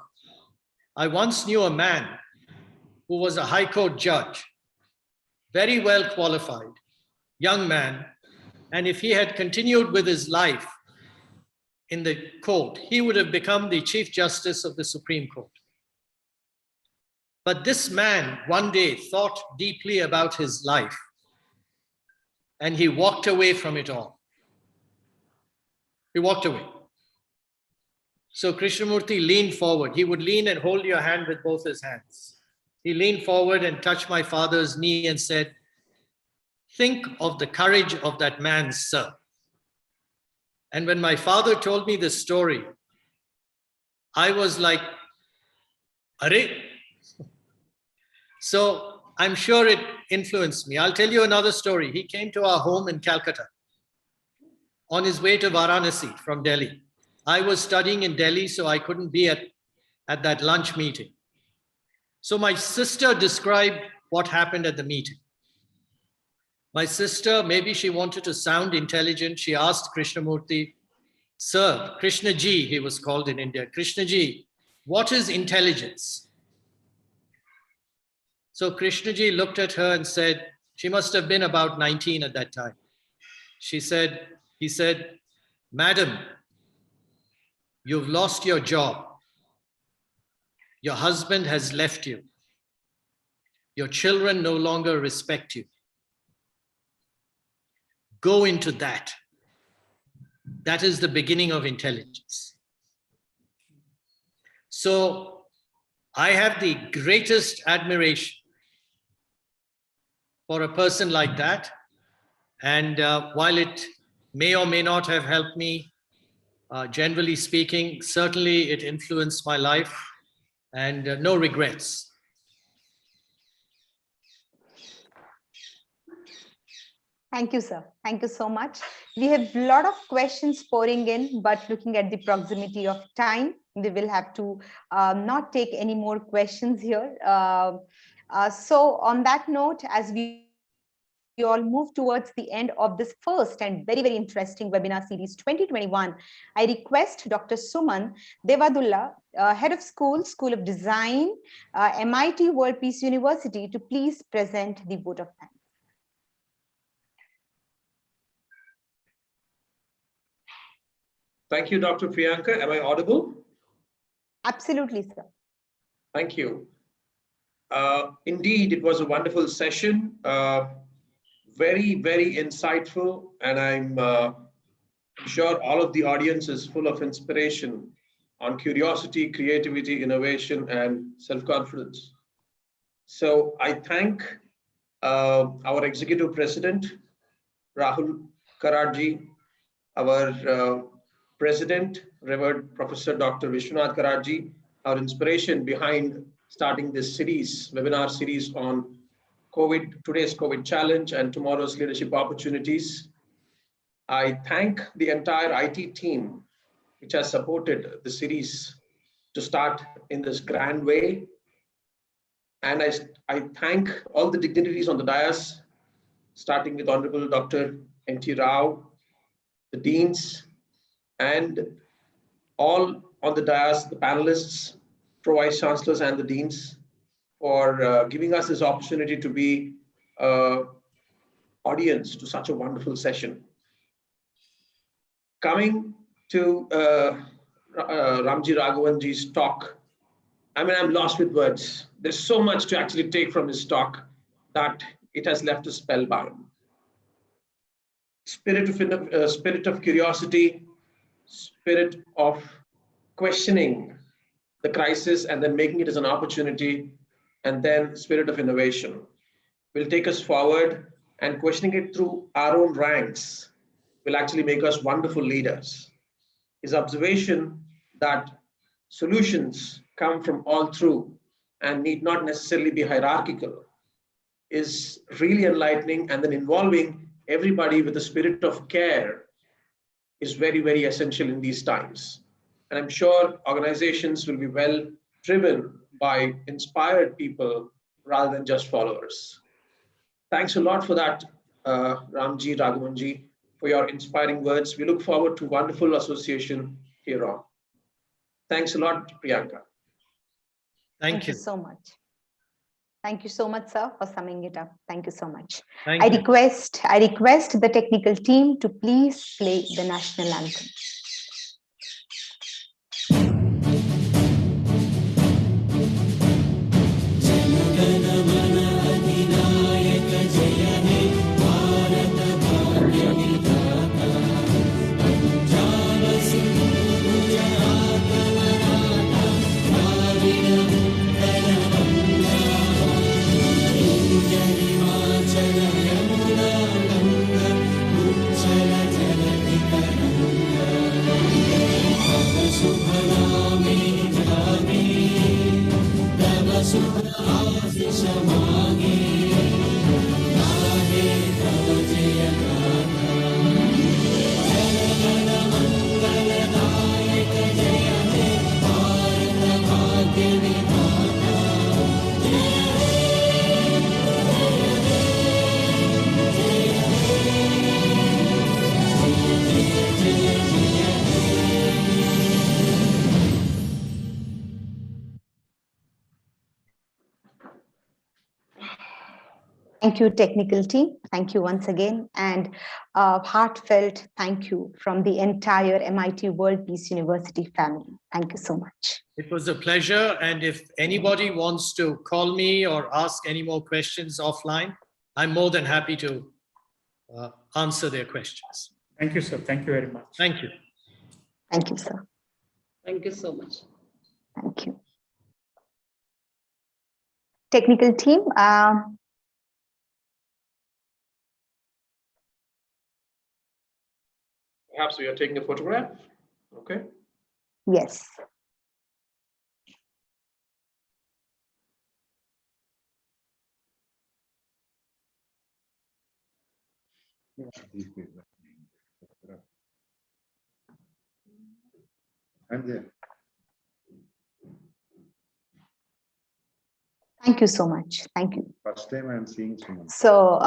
I once knew a man who was a high court judge, very well qualified, young man. And if he had continued with his life in the court, he would have become the Chief Justice of the Supreme Court. But this man one day thought deeply about his life and he walked away from it all. He walked away. So Krishnamurti leaned forward. He would lean and hold your hand with both his hands. He leaned forward and touched my father's knee and said, "Think of the courage of that man, sir." And when my father told me this story, I was like, "Arey." So I'm sure it influenced me. I'll tell you another story. He came to our home in Calcutta on his way to Varanasi from Delhi. I was studying in Delhi, so I couldn't be at that lunch meeting. So my sister described what happened at the meeting. My sister, maybe she wanted to sound intelligent. She asked Krishnamurti, "Sir, Krishna Ji," he was called in India, "Krishna Ji, what is intelligence?" So Krishna Ji looked at her and said, she must have been about 19 at that time. He said, "Madam, you've lost your job. Your husband has left you. Your children no longer respect you. Go into that. That is the beginning of intelligence." So I have the greatest admiration for a person like that. And while it may or may not have helped me, generally speaking, certainly it influenced my life, and no regrets. Thank you, sir. Thank you so much. We have a lot of questions pouring in, but looking at the proximity of time, we will have to not take any more questions here. So on that note, as we all move towards the end of this first and very, very interesting webinar series 2021, I request Dr. Suman Devadullah, Head of School of Design, MIT World Peace University, to please present the vote of thanks. Thank you, Dr. Priyanka. Am I audible? Absolutely, sir. Thank you. Indeed, it was a wonderful session. Very, very insightful. And I'm sure all of the audience is full of inspiration on curiosity, creativity, innovation, and self-confidence. So I thank our Executive President, Rahul Karadji, our President, Revered Professor Dr. Vishwanath Karadji, our inspiration behind starting this series, webinar series on today's COVID challenge and tomorrow's leadership opportunities. I thank the entire IT team, which has supported the series to start in this grand way. And I thank all the dignitaries on the dais, starting with Honorable Dr. N.T. Rao, the deans, and all on the dais, the panelists, pro-vice chancellors, and the deans, for giving us this opportunity to be audience to such a wonderful session. Coming to Ramji Raghavanji's talk, I mean, I'm lost with words. There's so much to actually take from his talk that it has left us spellbound. Spirit of curiosity, spirit of questioning the crisis and then making it as an opportunity, and then spirit of innovation will take us forward, and questioning it through our own ranks will actually make us wonderful leaders. His observation that solutions come from all through and need not necessarily be hierarchical is really enlightening, and then involving everybody with a spirit of care is very, very essential in these times. And I'm sure organizations will be well driven by inspired people rather than just followers. Thanks a lot for that, Ramji Raghavanji, for your inspiring words. We look forward to wonderful association here on. Thanks a lot, Priyanka. Thank you so much. Thank you so much, sir, for summing it up. Thank you so much. I request the technical team to please play the national anthem. Jana Gana Mana Adhinayaka Jaya He Bharat Thank you, technical team. Thank you once again. And heartfelt thank you from the entire MIT World Peace University family. Thank you so much. It was a pleasure. And if anybody wants to call me or ask any more questions offline, I'm more than happy to answer their questions. Thank you, sir. Thank you very much. Thank you. Thank you, sir. Thank you so much. Thank you. Technical team, Perhaps we are taking a photograph. Okay. yes. I'm there. Thank you so much. Thank you. First time I'm seeing someone. So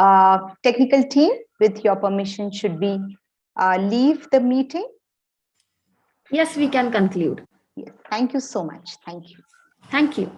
technical team, with your permission, should we leave the meeting? Yes, we can conclude. Yes. Thank you so much. Thank you. Thank you.